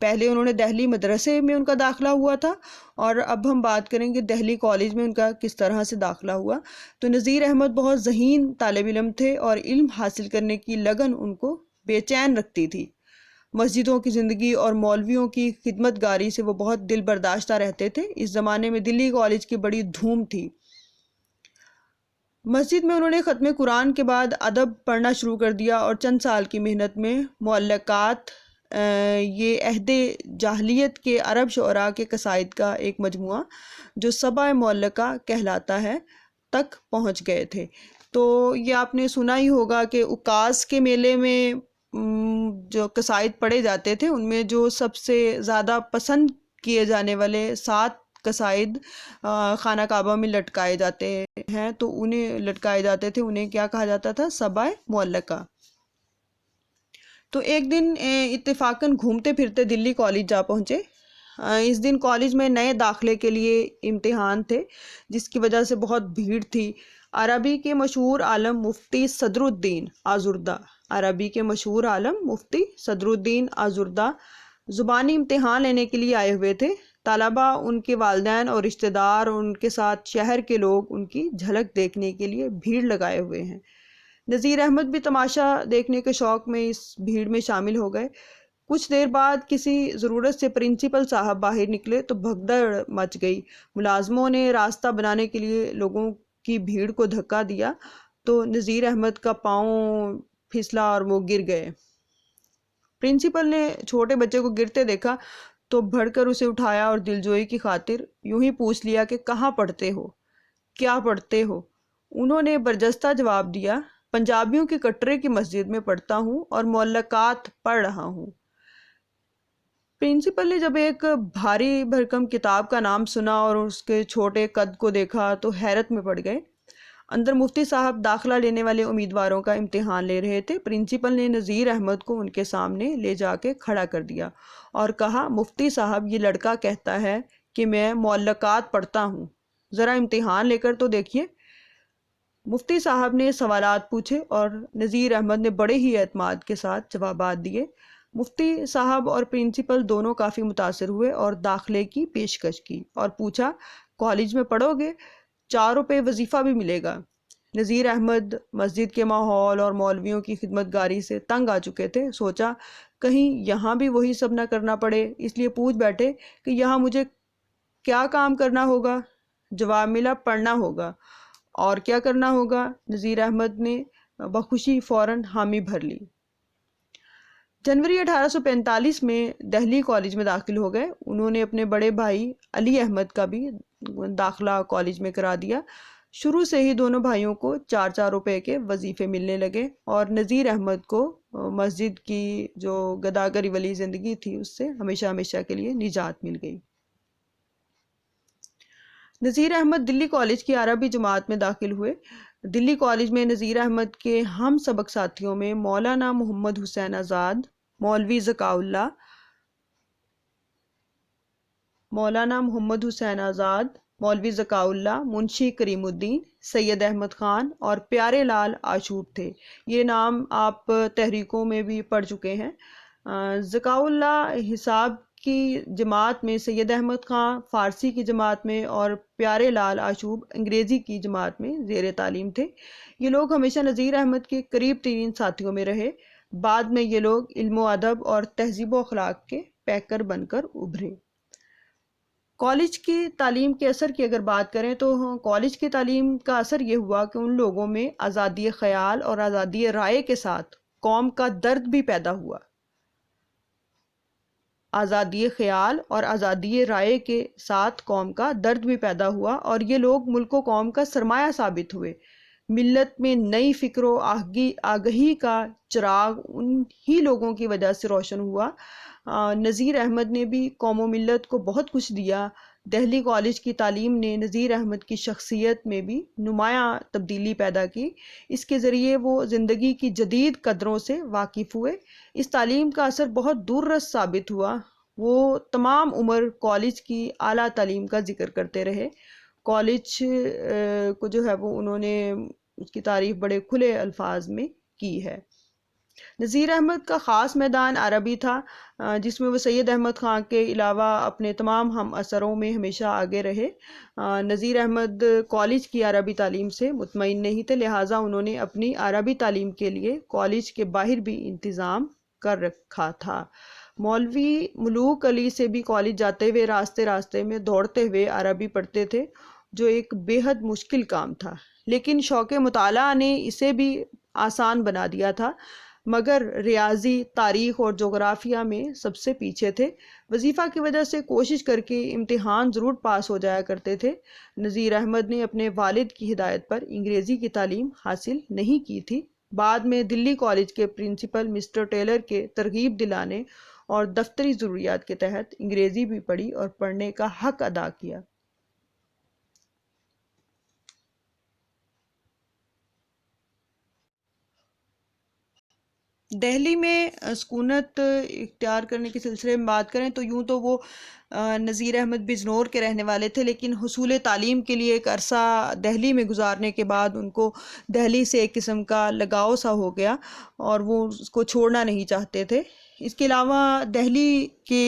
پہلے انہوں نے دہلی مدرسے میں ان کا داخلہ ہوا تھا، اور اب ہم بات کریں گے دہلی کالج میں ان کا کس طرح سے داخلہ ہوا۔ تو نذیر احمد بہت ذہین طالب علم تھے، اور علم حاصل کرنے کی لگن ان کو بے چین رکھتی تھی۔ مسجدوں کی زندگی اور مولویوں کی خدمت گاری سے وہ بہت دل برداشتہ رہتے تھے۔ اس زمانے میں دلی کالج کی بڑی دھوم تھی۔ مسجد میں انہوں نے ختم قرآن کے بعد ادب پڑھنا شروع کر دیا، اور چند سال کی محنت میں معلقات، یہ عہد جاہلیت کے عرب شعراء کے قصائد کا ایک مجموعہ جو سبع معلقہ کہلاتا ہے تک پہنچ گئے تھے۔ تو یہ آپ نے سنا ہی ہوگا کہ عکاظ کے میلے میں جو قصائد پڑھے جاتے تھے، ان میں جو سب سے زیادہ پسند کیے جانے والے 7 قصائد خانہ کعبہ میں لٹکائے جاتے ہیں، تو انہیں لٹکائے جاتے تھے، انہیں کیا کہا جاتا تھا؟ سبع معلقہ۔ تو ایک دن اتفاقاً گھومتے پھرتے دلی کالج جا پہنچے۔ اس دن کالج میں نئے داخلے کے لیے امتحان تھے، جس کی وجہ سے بہت بھیڑ تھی۔ عربی کے مشہور عالم مفتی صدر الدین آزردہ، عربی کے مشہور عالم مفتی صدر الدین آزردہ زبانی امتحان لینے کے لیے آئے ہوئے تھے۔ طلباء، ان کے والدین اور رشتہ دار اور ان کے ساتھ شہر کے لوگ ان کی جھلک دیکھنے کے لیے بھیڑ لگائے ہوئے ہیں۔ نذیر احمد بھی تماشا دیکھنے کے شوق میں اس بھیڑ میں شامل ہو گئے۔ کچھ دیر بعد کسی ضرورت سے پرنسپل صاحب باہر نکلے تو بھگدڑ مچ گئی۔ ملازموں نے راستہ بنانے کے لیے لوگوں کی بھیڑ کو دھکا دیا، تو نذیر احمد کا پاؤں پھسلا اور وہ گر گئے۔ پرنسپل نے چھوٹے بچے کو گرتے دیکھا تو بڑھ کر اسے اٹھایا اور دلجوئی کی خاطر یوں ہی پوچھ لیا کہ کہاں پڑھتے ہو، کیا پڑھتے ہو؟ انہوں نے برجستہ جواب دیا، پنجابیوں کی کٹرے کی مسجد میں پڑھتا ہوں اور معلقات پڑھ رہا ہوں۔ پرنسپل نے جب ایک بھاری بھرکم کتاب کا نام سنا اور اس کے چھوٹے قد کو دیکھا تو حیرت میں پڑ گئے۔ اندر مفتی صاحب داخلہ لینے والے امیدواروں کا امتحان لے رہے تھے۔ پرنسپل نے نذیر احمد کو ان کے سامنے لے جا کے کھڑا کر دیا اور کہا، مفتی صاحب، یہ لڑکا کہتا ہے کہ میں معلقات پڑھتا ہوں، ذرا امتحان لے کر تو دیکھیے۔ مفتی صاحب نے سوالات پوچھے اور نذیر احمد نے بڑے ہی اعتماد کے ساتھ جوابات دیے۔ مفتی صاحب اور پرنسپل دونوں کافی متاثر ہوئے اور داخلے کی پیشکش کی اور پوچھا، کالج میں پڑھو گے؟ 4 روپے وظیفہ بھی ملے گا۔ نذیر احمد مسجد کے ماحول اور مولویوں کی خدمت گاری سے تنگ آ چکے تھے۔ سوچا کہیں یہاں بھی وہی سب نہ کرنا پڑے، اس لیے پوچھ بیٹھے کہ یہاں مجھے کیا کام کرنا ہوگا؟ جواب ملا، پڑھنا ہوگا۔ اور کیا کرنا ہوگا؟ نذیر احمد نے بخوشی فوراً حامی بھر لی۔ جنوری 1845 میں دہلی کالج میں داخل ہو گئے۔ انہوں نے اپنے بڑے بھائی علی احمد کا بھی داخلہ کالج میں کرا دیا۔ شروع سے ہی دونوں بھائیوں کو 4 روپے کے وظیفے ملنے لگے اور نذیر احمد کو مسجد کی جو گداگری والی زندگی تھی اس سے ہمیشہ ہمیشہ کے لیے نجات مل گئی۔ نذیر احمد دلی کالج کی عربی جماعت میں داخل ہوئے۔ دلی کالج میں نذیر احمد کے ہم سبق ساتھیوں میں مولانا محمد حسین آزاد، مولوی ذکاء اللہ، مولوی ذکاء اللہ، منشی کریم الدین، سید احمد خان اور پیارے لال عاشور تھے۔ یہ نام آپ تحریکوں میں بھی پڑھ چکے ہیں۔ ذکاء اللہ حساب کی جماعت میں، سید احمد خان فارسی کی جماعت میں اور پیارے لال عاشور انگریزی کی جماعت میں زیر تعلیم تھے۔ یہ لوگ ہمیشہ نذیر احمد کے قریب ترین ساتھیوں میں رہے۔ بعد میں یہ لوگ علم و ادب اور تہذیب و اخلاق کے پیکر بن کر ابھرے۔ کالج کی تعلیم کے اثر کی اگر بات کریں تو کالج کی تعلیم کا اثر یہ ہوا کہ ان لوگوں میں آزادی خیال اور آزادی رائے کے ساتھ قوم کا درد بھی پیدا ہوا۔ آزادی خیال اور آزادی رائے کے ساتھ قوم کا درد بھی پیدا ہوا اور یہ لوگ ملک و قوم کا سرمایہ ثابت ہوئے۔ ملت میں نئی فکر و آگہی کا چراغ ان ہی لوگوں کی وجہ سے روشن ہوا۔ نذیر احمد نے بھی قوم و ملت کو بہت کچھ دیا۔ دہلی کالج کی تعلیم نے نذیر احمد کی شخصیت میں بھی نمایاں تبدیلی پیدا کی۔ اس کے ذریعے وہ زندگی کی جدید قدروں سے واقف ہوئے۔ اس تعلیم کا اثر بہت دور رس ثابت ہوا۔ وہ تمام عمر کالج کی اعلیٰ تعلیم کا ذکر کرتے رہے۔ کالج کو جو ہے وہ انہوں نے اس کی تعریف بڑے کھلے الفاظ میں کی ہے۔ نذیر احمد کا خاص میدان عربی تھا، جس میں وہ سید احمد خان کے علاوہ اپنے تمام ہم اثروں میں ہمیشہ آگے رہے۔ نذیر احمد کالج کی عربی تعلیم سے مطمئن نہیں تھے، لہٰذا انہوں نے اپنی عربی تعلیم کے لیے کالج کے باہر بھی انتظام کر رکھا تھا۔ مولوی ملوک علی سے بھی کالج جاتے ہوئے راستے میں دوڑتے ہوئے عربی پڑھتے تھے، جو ایک بے حد مشکل کام تھا، لیکن شوق مطالعہ نے اسے بھی آسان بنا دیا تھا۔ مگر ریاضی، تاریخ اور جغرافیہ میں سب سے پیچھے تھے۔ وظیفہ کی وجہ سے کوشش کر کے امتحان ضرور پاس ہو جایا کرتے تھے۔ نذیر احمد نے اپنے والد کی ہدایت پر انگریزی کی تعلیم حاصل نہیں کی تھی۔ بعد میں دلی کالج کے پرنسپل مسٹر ٹیلر کے ترغیب دلانے اور دفتری ضروریات کے تحت انگریزی بھی پڑھی اور پڑھنے کا حق ادا کیا۔ دہلی میں سکونت اختیار کرنے کے سلسلے میں بات کریں تو یوں تو وہ نذیر احمد بجنور کے رہنے والے تھے، لیکن حصول تعلیم کے لیے ایک عرصہ دہلی میں گزارنے کے بعد ان کو دہلی سے ایک قسم کا لگاؤ سا ہو گیا اور وہ اس کو چھوڑنا نہیں چاہتے تھے۔ اس کے علاوہ دہلی کے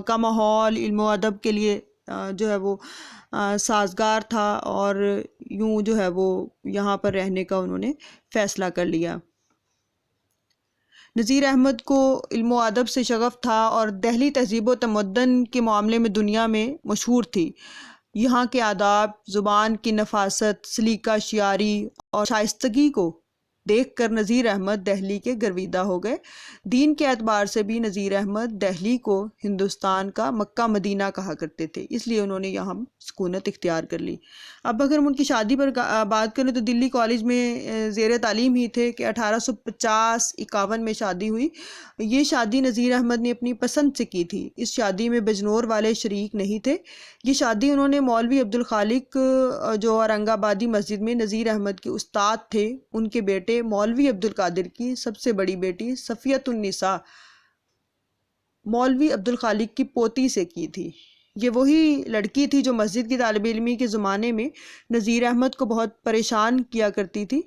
کا ماحول علم و ادب کے لیے جو ہے وہ سازگار تھا اور یوں جو ہے وہ یہاں پر رہنے کا انہوں نے فیصلہ کر لیا۔ نذیر احمد کو علم و ادب سے شغف تھا اور دہلی تہذیب و تمدن کے معاملے میں دنیا میں مشہور تھی۔ یہاں کے آداب، زبان کی نفاست، سلیقہ شعاری اور شائستگی کو دیکھ کر نذیر احمد دہلی کے گرویدہ ہو گئے۔ دین کے اعتبار سے بھی نذیر احمد دہلی کو ہندوستان کا مکہ مدینہ کہا کرتے تھے، اس لیے انہوں نے یہاں سکونت اختیار کر لی۔ اب اگر ہم ان کی شادی پر بات کریں تو دلی کالج میں زیر تعلیم ہی تھے کہ 1850-51 میں شادی ہوئی۔ یہ شادی نذیر احمد نے اپنی پسند سے کی تھی۔ اس شادی میں بجنور والے شریک نہیں تھے۔ یہ شادی انہوں نے مولوی عبدالخالق جو اورنگ آبادی مسجد میں نذیر احمد کے استاد تھے ان کے بیٹے مولوی عبدالقادر کی سب سے بڑی بیٹی صفیۃ النساء مولوی عبدالخالق کی پوتی سے کی تھی۔ یہ وہی لڑکی تھی جو مسجد کی طالب علمی کے زمانے میں نذیر احمد کو بہت پریشان کیا کرتی تھی۔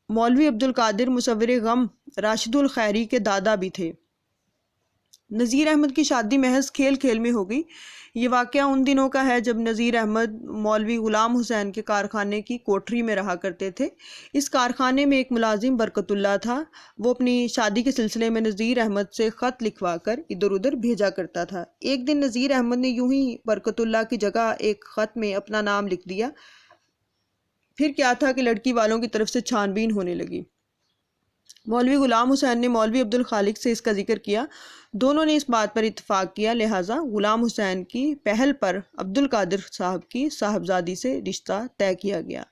مولوی عبدالقادر مصور غم راشد الخیری کے دادا بھی تھے۔ نذیر احمد کی شادی محض کھیل کھیل میں ہو گئی۔ یہ واقعہ ان دنوں کا ہے جب نذیر احمد مولوی غلام حسین کے کارخانے کی کوٹری میں رہا کرتے تھے۔ اس کارخانے میں ایک ملازم برکت اللہ تھا۔ وہ اپنی شادی کے سلسلے میں نذیر احمد سے خط لکھوا کر ادھر ادھر بھیجا کرتا تھا۔ ایک دن نذیر احمد نے یوں ہی برکت اللہ کی جگہ ایک خط میں اپنا نام لکھ دیا۔ پھر کیا تھا کہ لڑکی والوں کی طرف سے چھان بین ہونے لگی۔ مولوی غلام حسین نے مولوی عبدالخالق سے اس کا ذکر کیا، دونوں نے اس بات پر اتفاق کیا، لہٰذا غلام حسین کی پہل پر عبدالقادر صاحب کی صاحبزادی سے رشتہ طے کیا گیا۔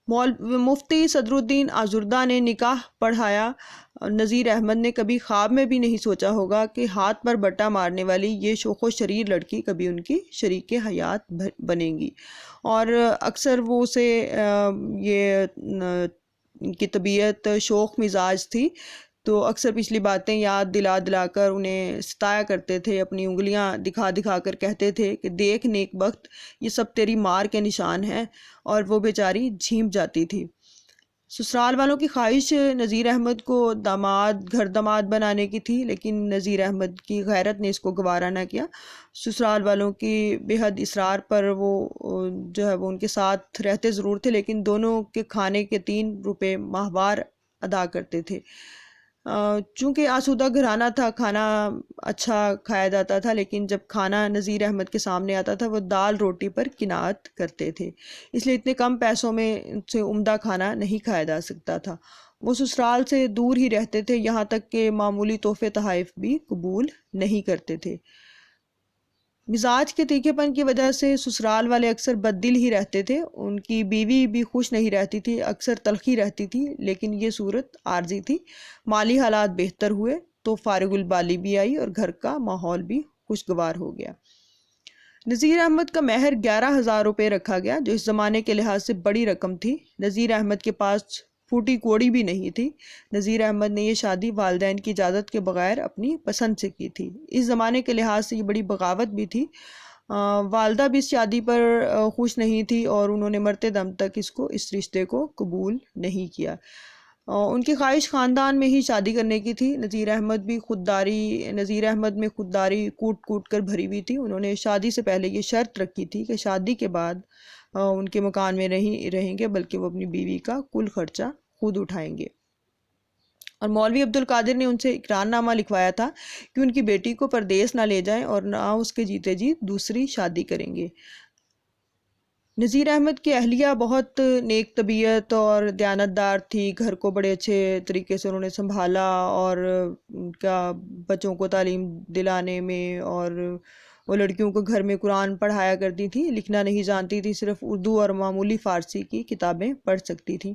مفتی صدر الدین آزردہ نے نکاح پڑھایا۔ نذیر احمد نے کبھی خواب میں بھی نہیں سوچا ہوگا کہ ہاتھ پر بٹا مارنے والی یہ شوخ و شریر لڑکی کبھی ان کی شریک حیات بنے گی، اور اکثر وہ اسے یہ کی طبیعت شوخ مزاج تھی، تو اکثر پچھلی باتیں یاد دلا دلا کر انہیں ستایا کرتے تھے، اپنی انگلیاں دکھا دکھا کر کہتے تھے کہ دیکھ نیک بخت، یہ سب تیری مار کے نشان ہیں، اور وہ بیچاری جھیمپ جاتی تھی۔ سسرال والوں کی خواہش نذیر احمد کو گھر داماد بنانے کی تھی، لیکن نذیر احمد کی غیرت نے اس کو گوارا نہ کیا۔ سسرال والوں کی بے حد اصرار پر وہ جو ہے وہ ان کے ساتھ رہتے ضرور تھے، لیکن دونوں کے کھانے کے 3 روپے ماہوار ادا کرتے تھے۔ چونکہ آسودہ گھرانہ تھا، کھانا اچھا کھایا جاتا تھا، لیکن جب کھانا نذیر احمد کے سامنے آتا تھا وہ دال روٹی پر قناعت کرتے تھے، اس لیے اتنے کم پیسوں میں سے عمدہ کھانا نہیں کھایا جا سکتا تھا۔ وہ سسرال سے دور ہی رہتے تھے، یہاں تک کہ معمولی تحفے تحائف بھی قبول نہیں کرتے تھے۔ مزاج کے تیکھے پن کی وجہ سے سسرال والے اکثر بد دل ہی رہتے تھے، ان کی بیوی بھی خوش نہیں رہتی تھی، اکثر تلخی رہتی تھی، لیکن یہ صورت عارضی تھی۔ مالی حالات بہتر ہوئے تو فارغ البالی بھی آئی اور گھر کا ماحول بھی خوشگوار ہو گیا۔ نذیر احمد کا مہر 11,000 روپے رکھا گیا، جو اس زمانے کے لحاظ سے بڑی رقم تھی۔ نذیر احمد کے پاس پھوٹی کوڑی بھی نہیں تھی۔ نذیر احمد نے یہ شادی والدین کی اجازت کے بغیر اپنی پسند سے کی تھی۔ اس زمانے کے لحاظ سے یہ بڑی بغاوت بھی تھی۔ والدہ بھی اس شادی پر خوش نہیں تھی اور انہوں نے مرتے دم تک اس رشتے کو قبول نہیں کیا۔ ان کی خواہش خاندان میں ہی شادی کرنے کی تھی۔ نذیر احمد میں خودداری کوٹ کوٹ کر بھری ہوئی تھی۔ انہوں نے شادی سے پہلے یہ شرط رکھی تھی کہ شادی کے بعد ان کے مکان میں نہیں رہیں گے، بلکہ وہ اپنی بیوی کا کل خرچہ خود اٹھائیں گے۔ اور مولوی عبدالقادر نے ان سے اقرار نامہ لکھوایا تھا کہ ان کی بیٹی کو پردیس نہ لے جائیں اور نہ اس کے جیتے جی دوسری شادی کریں گے۔ نذیر احمد کی اہلیہ بہت نیک طبیعت اور دیانتدار تھی، گھر کو بڑے اچھے طریقے سے انہوں نے سنبھالا، اور کیا بچوں کو تعلیم دلانے میں، اور وہ لڑکیوں کو گھر میں قرآن پڑھایا کرتی تھی، لکھنا نہیں جانتی تھی، صرف اردو اور معمولی فارسی کی کتابیں پڑھ سکتی تھی۔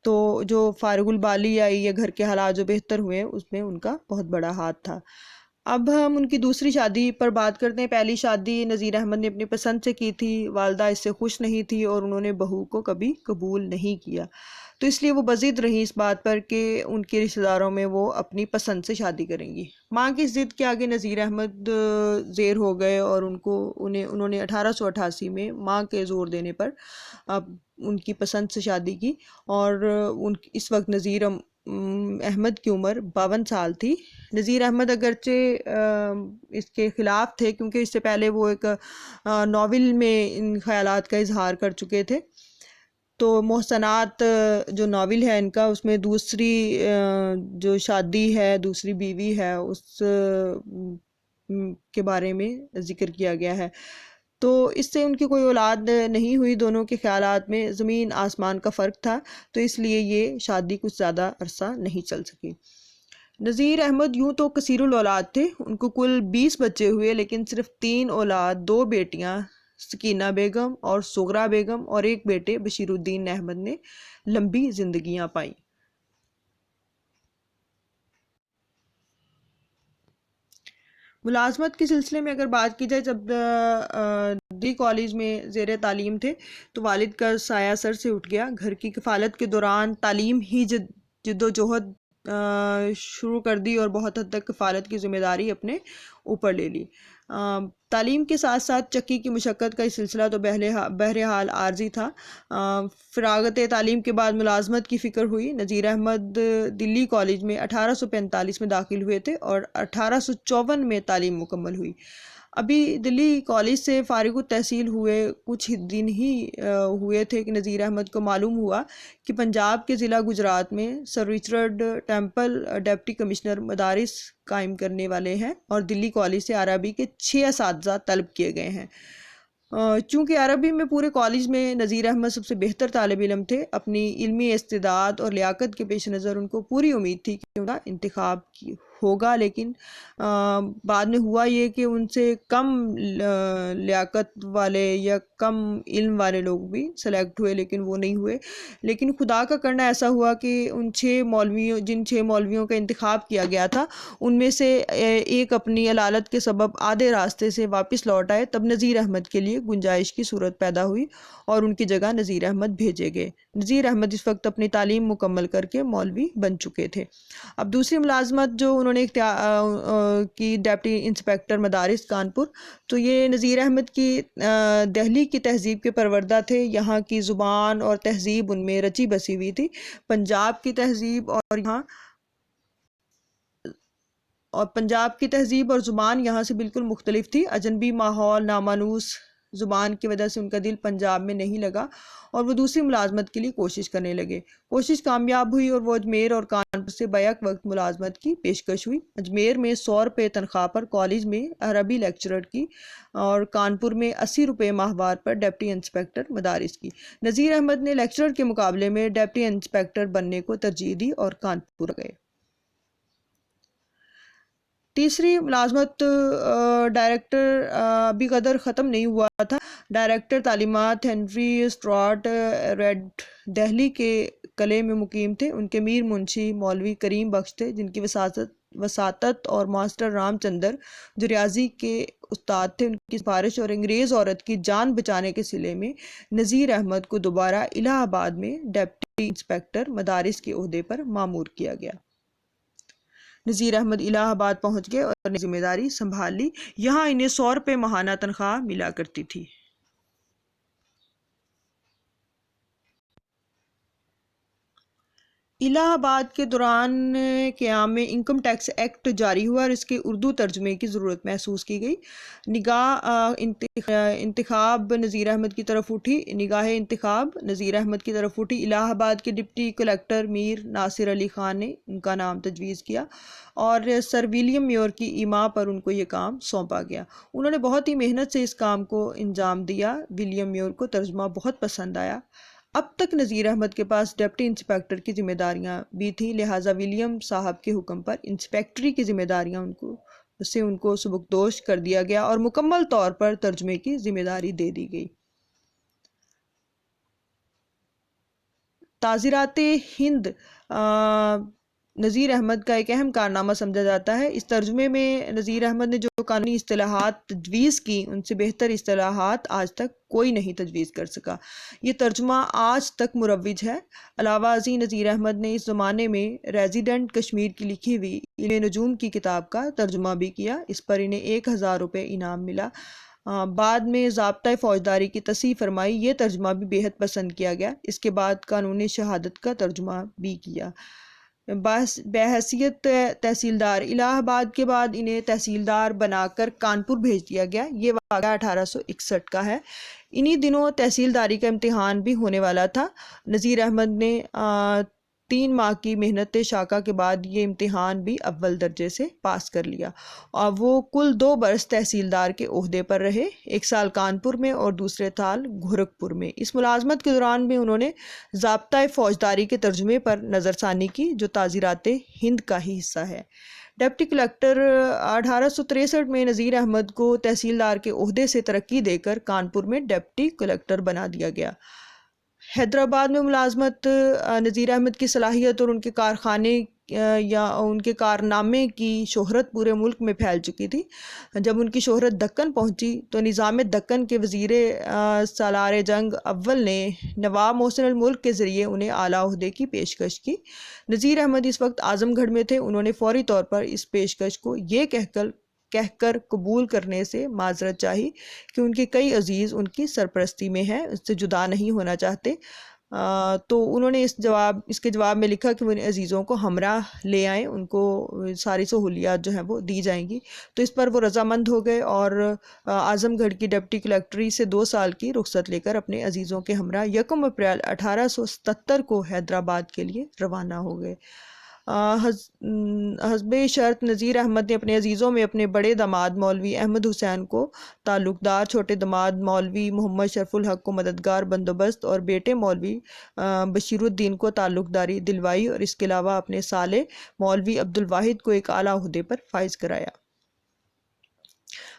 تو جو فارغ البالی آئی یا گھر کے حالات جو بہتر ہوئے، اس میں ان کا بہت بڑا ہاتھ تھا۔ اب ہم ان کی دوسری شادی پر بات کرتے ہیں۔ پہلی شادی نذیر احمد نے اپنی پسند سے کی تھی، والدہ اس سے خوش نہیں تھی اور انہوں نے بہو کو کبھی قبول نہیں کیا، تو اس لیے وہ بضد رہی اس بات پر کہ ان کے رشتہ داروں میں وہ اپنی پسند سے شادی کریں گی۔ ماں کی ضد کے آگے نذیر احمد زیر ہو گئے اور انہوں نے 1888 میں ماں کے زور دینے پر ان کی پسند سے شادی کی، اور اس وقت نذیر احمد کی عمر 52 سال تھی۔ نذیر احمد اگرچہ اس کے خلاف تھے، کیونکہ اس سے پہلے وہ ایک ناول میں ان خیالات کا اظہار کر چکے تھے۔ تو محسنات جو ناول ہے ان کا، اس میں دوسری جو شادی ہے، دوسری بیوی ہے، اس کے بارے میں ذکر کیا گیا ہے۔ تو اس سے ان کی کوئی اولاد نہیں ہوئی، دونوں کے خیالات میں زمین آسمان کا فرق تھا، تو اس لیے یہ شادی کچھ زیادہ عرصہ نہیں چل سکی۔ نذیر احمد یوں تو کثیر الاولاد تھے، ان کو کل 20 بچے ہوئے، لیکن صرف 3 اولاد، 2 بیٹیاں سکینہ بیگم اور صغرا بیگم اور ایک بیٹے بشیر الدین احمد نے لمبی زندگیاں پائیں۔ ملازمت کے سلسلے میں اگر بات کی جائے، جب دلی کالج میں زیر تعلیم تھے تو والد کا سایہ سر سے اٹھ گیا۔ گھر کی کفالت کے دوران تعلیم ہی جد و جہد شروع کر دی اور بہت حد تک کفالت کی ذمہ داری اپنے اوپر لے لی۔ تعلیم کے ساتھ ساتھ چکی کی مشقت کا یہ سلسلہ تو بہرحال عارضی تھا۔ فراغت تعلیم کے بعد ملازمت کی فکر ہوئی۔ نذیر احمد دلی کالج میں 1845 میں داخل ہوئے تھے اور 1854 میں تعلیم مکمل ہوئی۔ ابھی دلی کالج سے فارغ التحصیل ہوئے کچھ دن ہی ہوئے تھے کہ نذیر احمد کو معلوم ہوا کہ پنجاب کے ضلع گجرات میں سر رچرڈ ٹیمپل ڈپٹی کمشنر مدارس قائم کرنے والے ہیں اور دلی کالج سے عربی کے 6 اساتذہ طلب کیے گئے ہیں۔ چونکہ عربی میں پورے کالج میں نذیر احمد سب سے بہتر طالب علم تھے، اپنی علمی استعداد اور لیاقت کے پیش نظر ان کو پوری امید تھی کہ ان کا انتخاب ہوگا، لیکن بعد میں ہوا یہ کہ ان سے کم لیاقت والے یا کم علم والے لوگ بھی سلیکٹ ہوئے، لیکن وہ نہیں ہوئے۔ لیکن خدا کا کرنا ایسا ہوا کہ ان 6 مولویوں جن 6 مولویوں کا انتخاب کیا گیا تھا، ان میں سے ایک اپنی علالت کے سبب آدھے راستے سے واپس لوٹ آئے۔ تب نذیر احمد کے لیے گنجائش کی صورت پیدا ہوئی اور ان کی جگہ نذیر احمد بھیجے گئے۔ نذیر احمد اس وقت اپنی تعلیم مکمل کر کے مولوی بن چکے تھے۔ اب دوسری ملازمت جو انہوں نے کی ڈپٹی انسپیکٹر مدارس کانپور، تو یہ نذیر احمد کی دہلی کی تہذیب کے پروردہ تھے۔ یہاں کی زبان اور تہذیب ان میں رچی بسی ہوئی تھی۔ پنجاب کی تہذیب اور زبان یہاں سے بالکل مختلف تھی۔ اجنبی ماحول، نامانوس زبان کی وجہ سے ان کا دل پنجاب میں نہیں لگا اور وہ دوسری ملازمت کے لیے کوشش کرنے لگے۔ کوشش کامیاب ہوئی اور وہ اجمیر اور کانپور سے بیک وقت ملازمت کی پیشکش ہوئی۔ اجمیر میں 100 روپے تنخواہ پر کالج میں عربی لیکچرر کی اور کانپور میں 80 روپے ماہوار پر ڈپٹی انسپیکٹر مدارس کی۔ نذیر احمد نے لیکچرر کے مقابلے میں ڈپٹی انسپیکٹر بننے کو ترجیح دی اور کانپور گئے۔ تیسری ملازمت ڈائریکٹر ابھی قدر ختم نہیں ہوا تھا۔ ڈائریکٹر تعلیمات ہنری اسٹراٹ ریڈ دہلی کے قلعے میں مقیم تھے۔ ان کے میر منشی مولوی کریم بخش تھے، جن کی وساطت اور ماسٹر رام چندر جو ریاضی کے استاد تھے، ان کی سفارش اور انگریز عورت کی جان بچانے کے صلے میں نذیر احمد کو دوبارہ الہ آباد میں ڈپٹی انسپیکٹر مدارس کے عہدے پر مامور کیا گیا۔ نذیر احمد الہ آباد پہنچ گئے اور ذمہ داری سنبھال لی۔ یہاں انہیں 100 روپے ماہانہ تنخواہ ملا کرتی تھی۔ الہ آباد کے دوران قیام میں انکم ٹیکس ایکٹ جاری ہوا اور اس کے اردو ترجمے کی ضرورت محسوس کی گئی۔ انتخاب نذیر احمد کی طرف اٹھی۔ الہ آباد کے ڈپٹی کلکٹر میر ناصر علی خان نے ان کا نام تجویز کیا اور سر ولیم میور کی ایما پر ان کو یہ کام سونپا گیا۔ انہوں نے بہت ہی محنت سے اس کام کو انجام دیا۔ ولیم میور کو ترجمہ بہت پسند آیا۔ اب تک نذیر احمد کے پاس ڈپٹی انسپیکٹر کی ذمہ داریاں بھی تھیں، لہٰذا ولیم صاحب کے حکم پر انسپیکٹری کی ذمہ داریاں ان کو سبکدوش کر دیا گیا اور مکمل طور پر ترجمے کی ذمہ داری دے دی گئی۔ تعزیرات ہند نذیر احمد کا ایک اہم کارنامہ سمجھا جاتا ہے۔ اس ترجمے میں نذیر احمد نے جو قانونی اصطلاحات تجویز کی، ان سے بہتر اصطلاحات آج تک کوئی نہیں تجویز کر سکا۔ یہ ترجمہ آج تک مروج ہے۔ علاوہ ازیں نذیر احمد نے اس زمانے میں ریزیڈنٹ کشمیر کی لکھی ہوئی علم نجوم کی کتاب کا ترجمہ بھی کیا۔ اس پر انہیں 1000 روپے انعام ملا۔ بعد میں ضابطۂ فوجداری کی تصحیح فرمائی۔ یہ ترجمہ بھی بہت پسند کیا گیا۔ اس کے بعد قانون شہادت کا ترجمہ بھی کیا۔ بحیثیت تحصیلدار الہ آباد کے بعد انہیں تحصیلدار بنا کر کانپور بھیج دیا گیا۔ یہ واقعہ 1861 کا ہے۔ انہی دنوں تحصیلداری کا امتحان بھی ہونے والا تھا۔ نذیر احمد نے 3 ماہ کی محنت شاقہ کے بعد یہ امتحان بھی اول درجے سے پاس کر لیا اور وہ کل 2 برس تحصیلدار کے عہدے پر رہے، 1 سال کانپور میں اور دوسرے سال گورکھپور میں۔ اس ملازمت کے دوران بھی انہوں نے ضابطۂ فوجداری کے ترجمے پر نظر ثانی کی، جو تعزیرات ہند کا ہی حصہ ہے۔ ڈپٹی کلکٹر 1863 میں نذیر احمد کو تحصیلدار کے عہدے سے ترقی دے کر کانپور میں ڈپٹی کلکٹر بنا دیا گیا۔ حیدرآباد میں ملازمت نذیر احمد کی صلاحیت اور ان کے کارخانے یا ان کے کارنامے کی شہرت پورے ملک میں پھیل چکی تھی۔ جب ان کی شہرت دکن پہنچی تو نظام دکن کے وزیر سالار جنگ اول نے نواب محسن الملک کے ذریعے انہیں اعلیٰ عہدے کی پیشکش کی۔ نذیر احمد اس وقت اعظم گڑھ میں تھے۔ انہوں نے فوری طور پر اس پیشکش کو یہ کہہ کر قبول کرنے سے معذرت چاہی کہ ان کے کئی عزیز ان کی سرپرستی میں ہیں، اس سے جدا نہیں ہونا چاہتے۔ تو انہوں نے اس کے جواب میں لکھا کہ وہ ان عزیزوں کو ہمراہ لے آئیں، ان کو ساری سہولیات جو ہیں وہ دی جائیں گی۔ تو اس پر وہ رضامند ہو گئے اور اعظم گڑھ کی ڈپٹی کلکٹری سے 2 سال کی رخصت لے کر اپنے عزیزوں کے ہمراہ 1 اپریل 1877 کو حیدرآباد کے لیے روانہ ہو گئے۔ حسب شرط نذیر احمد نے اپنے عزیزوں میں اپنے بڑے داماد مولوی احمد حسین کو تعلقدار، چھوٹے داماد مولوی محمد شرف الحق کو مددگار بندوبست اور بیٹے مولوی بشیر الدین کو تعلقداری دلوائی، اور اس کے علاوہ اپنے سالے مولوی عبدالواحد کو ایک اعلیٰ عہدے پر فائز کرایا۔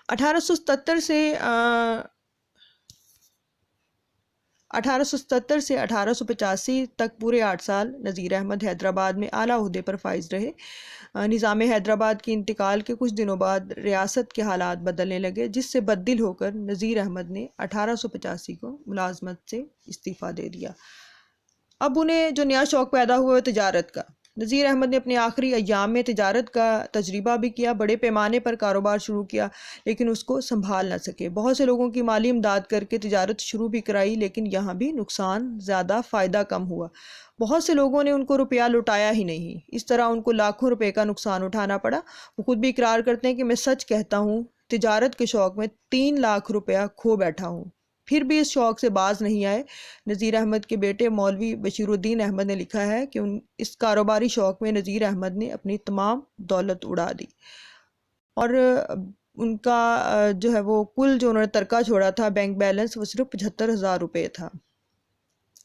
1877 سے 1885 تک پورے 8 سال نذیر احمد حیدرآباد میں اعلیٰ عہدے پر فائز رہے۔ نظام حیدرآباد کے انتقال کے کچھ دنوں بعد ریاست کے حالات بدلنے لگے، جس سے بددل ہو کر نذیر احمد نے 1885 کو ملازمت سے استعفیٰ دے دیا۔ اب انہیں جو نیا شوق پیدا ہوا ہے تجارت کا۔ نذیر احمد نے اپنے آخری ایام میں تجارت کا تجربہ بھی کیا، بڑے پیمانے پر کاروبار شروع کیا، لیکن اس کو سنبھال نہ سکے۔ بہت سے لوگوں کی مالی امداد کر کے تجارت شروع بھی کرائی، لیکن یہاں بھی نقصان زیادہ، فائدہ کم ہوا۔ بہت سے لوگوں نے ان کو روپیہ لوٹایا ہی نہیں، اس طرح ان کو لاکھوں روپے کا نقصان اٹھانا پڑا۔ وہ خود بھی اقرار کرتے ہیں کہ میں سچ کہتا ہوں، تجارت کے شوق میں 3 لاکھ روپیہ کھو بیٹھا ہوں، پھر بھی اس شوق سے باز نہیں آئے۔ نذیر احمد کے بیٹے مولوی بشیر الدین احمد نے لکھا ہے کہ اس کاروباری شوق میں نذیر احمد نے اپنی تمام دولت اڑا دی، اور ان کا جو ہے وہ کل جو انہوں نے ترکہ چھوڑا تھا بینک بیلنس، وہ صرف 75,000 روپے تھا۔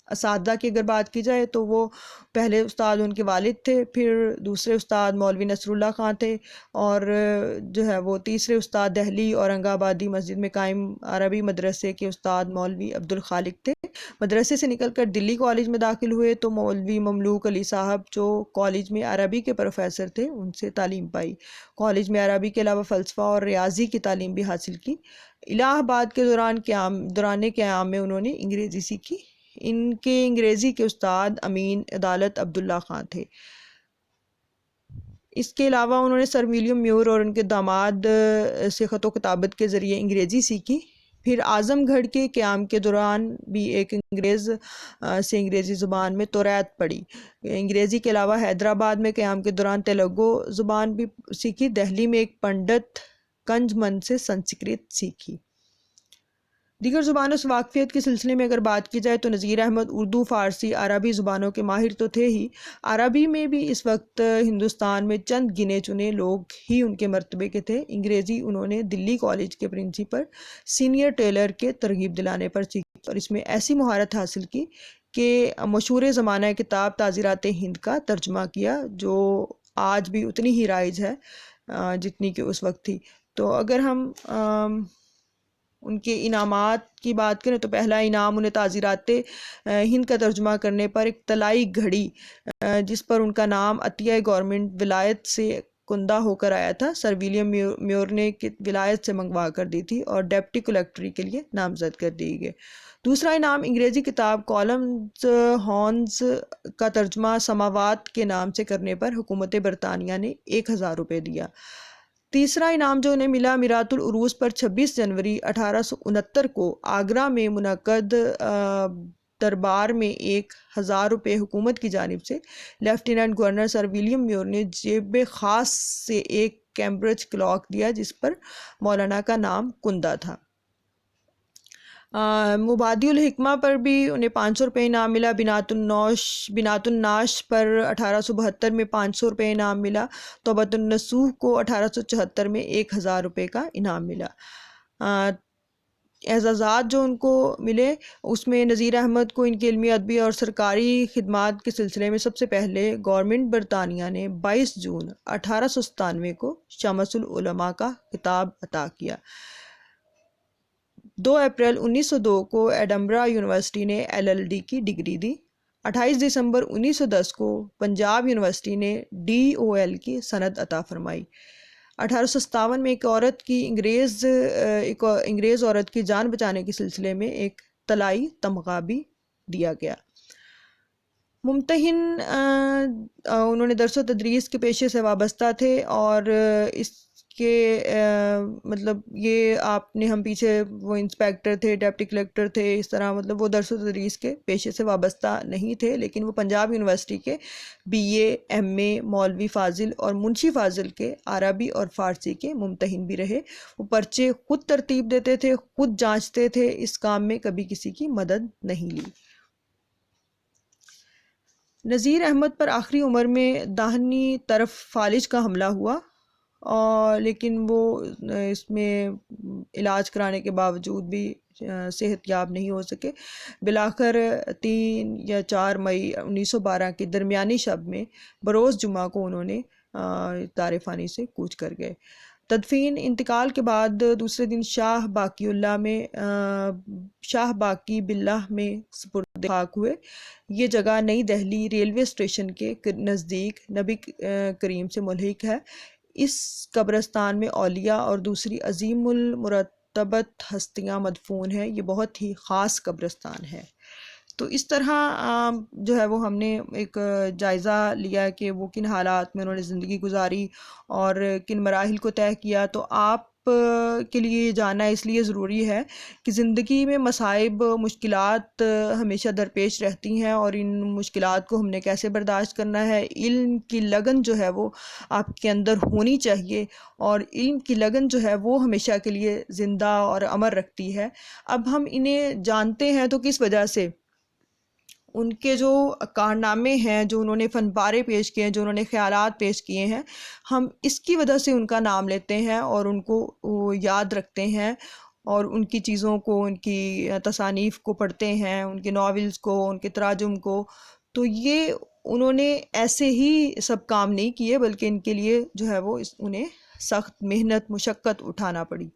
اساتذہ کی اگر بات کی جائے تو وہ پہلے استاد ان کے والد تھے، پھر دوسرے استاد مولوی نصر اللہ خان تھے، اور جو ہے وہ تیسرے استاد دہلی اورنگ آبادی مسجد میں قائم عربی مدرسے کے استاد مولوی عبدالخالق تھے۔ مدرسے سے نکل کر دلی کالج میں داخل ہوئے تو مولوی مملوک علی صاحب جو کالج میں عربی کے پروفیسر تھے ان سے تعلیم پائی۔ کالج میں عربی کے علاوہ فلسفہ اور ریاضی کی تعلیم بھی حاصل کی۔ الہ آباد کے دوران قیام میں انہوں نے انگریزی سیکھی۔ ان کے انگریزی کے استاد امین عدالت عبداللہ خان تھے۔ اس کے علاوہ انہوں نے سر ولیم میور اور ان کے داماد سے خط و کتابت کے ذریعے انگریزی سیکھی۔ پھر اعظم گڑھ کے قیام کے دوران بھی ایک انگریز سے انگریزی زبان میں توریت پڑھی۔ انگریزی کے علاوہ حیدرآباد میں قیام کے دوران تیلگو زبان بھی سیکھی۔ دہلی میں ایک پنڈت کنج من سے سنسکرت سیکھی۔ دیگر زبانوں سے واقفیت کے سلسلے میں اگر بات کی جائے تو نذیر احمد اردو، فارسی، عربی زبانوں کے ماہر تو تھے ہی، عربی میں بھی اس وقت ہندوستان میں چند گنے چنے لوگ ہی ان کے مرتبے کے تھے۔ انگریزی انہوں نے دلی کالج کے پرنسپل سینئر ٹیلر کے ترغیب دلانے پر سیکھی، اور اس میں ایسی مہارت حاصل کی کہ مشہور زمانہ کتاب تعزیرات ہند کا ترجمہ کیا، جو آج بھی اتنی ہی رائج ہے جتنی کہ اس وقت تھی۔ تو اگر ہم ان کے انعامات کی بات کریں تو پہلا انعام انہیں تعزیرات ہند کا ترجمہ کرنے پر ایک طلائی گھڑی، جس پر ان کا نام عطیہ گورنمنٹ ولایت سے کندہ ہو کر آیا تھا، سر ولیم میور نے ولایت سے منگوا کر دی تھی اور ڈپٹی کلیکٹری کے لیے نامزد کر دی گئی۔ دوسرا انعام انگریزی کتاب کالمز ہارنز کا ترجمہ سماوات کے نام سے کرنے پر حکومت برطانیہ نے 1,000 روپے دیا۔ تیسرا انعام جو انہیں ملا، میرات العروس پر 26 جنوری 1869 کو آگرہ میں منعقد دربار میں 1,000 روپے حکومت کی جانب سے lieutenant governor sir William Muir نے جیب خاص سے ایک کیمبرج کلاک دیا، جس پر مولانا کا نام کندہ تھا۔ مبادی الحکمہ پر بھی انہیں 500 روپے انعام ملا۔ بنات الناش پر 1872 میں 500 روپے انعام ملا۔ توبۃ النصوح کو 1874 میں 1,000 روپے کا انعام ملا۔ اعزازات جو ان کو ملے اس میں نذیر احمد کو ان کی علمی، ادبی اور سرکاری خدمات کے سلسلے میں سب سے پہلے گورنمنٹ برطانیہ نے 22 جون 1897 کو شمس العلماء کا خطاب عطا کیا۔ 2 اپریل 1902 کو ایڈنبرا یونیورسٹی نے LLD کی ڈگری دی۔ 28 دسمبر 1910 کو پنجاب یونیورسٹی نے DOL کی سند عطا فرمائی۔ 1857 میں ایک انگریز عورت کی جان بچانے کے سلسلے میں ایک طلائی تمغہ بھی دیا گیا۔ ممتحن انہوں نے درس و تدریس کے پیشے سے وابستہ تھے، اور اس کے مطلب یہ آپ نے ہم پیچھے وہ انسپیکٹر تھے، ڈپٹی کلیکٹر تھے، اس طرح مطلب وہ درس و تدریس کے پیشے سے وابستہ نہیں تھے، لیکن وہ پنجاب یونیورسٹی کے BA MA مولوی فاضل اور منشی فاضل کے عربی اور فارسی کے ممتحن بھی رہے۔ وہ پرچے خود ترتیب دیتے تھے، خود جانچتے تھے، اس کام میں کبھی کسی کی مدد نہیں لی۔ نذیر احمد پر آخری عمر میں داہنی طرف فالج کا حملہ ہوا، اور لیکن وہ اس میں علاج کرانے کے باوجود بھی صحت یاب نہیں ہو سکے۔ بالآخر 3 یا 4 مئی 1912 کی درمیانی شب میں بروز جمعہ کو انہوں نے دار فانی سے کوچ کر گئے۔ تدفین انتقال کے بعد دوسرے دن شاہ باقی باللہ میں سپرد خاک ہوئے۔ یہ جگہ نئی دہلی ریلوے اسٹیشن کے نزدیک نبی کریم سے ملحق ہے۔ اس قبرستان میں اولیاء اور دوسری عظیم المرتبت ہستیاں مدفون ہیں۔ یہ بہت ہی خاص قبرستان ہے۔ تو اس طرح جو ہے وہ ہم نے ایک جائزہ لیا کہ وہ کن حالات میں انہوں نے زندگی گزاری اور کن مراحل کو طے کیا۔ تو آپ کے لیے یہ جاننا اس لیے ضروری ہے کہ زندگی میں مصائب، مشکلات ہمیشہ درپیش رہتی ہیں، اور ان مشکلات کو ہم نے کیسے برداشت کرنا ہے۔ علم کی لگن جو ہے وہ آپ کے اندر ہونی چاہیے، اور علم کی لگن جو ہے وہ ہمیشہ کے لیے زندہ اور امر رکھتی ہے۔ اب ہم انہیں جانتے ہیں تو کس وجہ سے؟ ان کے جو کارنامے ہیں، جو انہوں نے فن پارے پیش کیے ہیں، جو انہوں نے خیالات پیش کیے ہیں، ہم اس کی وجہ سے ان کا نام لیتے ہیں اور ان کو یاد رکھتے ہیں، اور ان کی چیزوں کو، ان کی تصانیف کو پڑھتے ہیں، ان کے ناولز کو، ان کے تراجم کو۔ تو یہ انہوں نے ایسے ہی سب کام نہیں کیے، بلکہ ان کے لیے جو ہے وہ انہیں سخت محنت، مشقت اٹھانا پڑی۔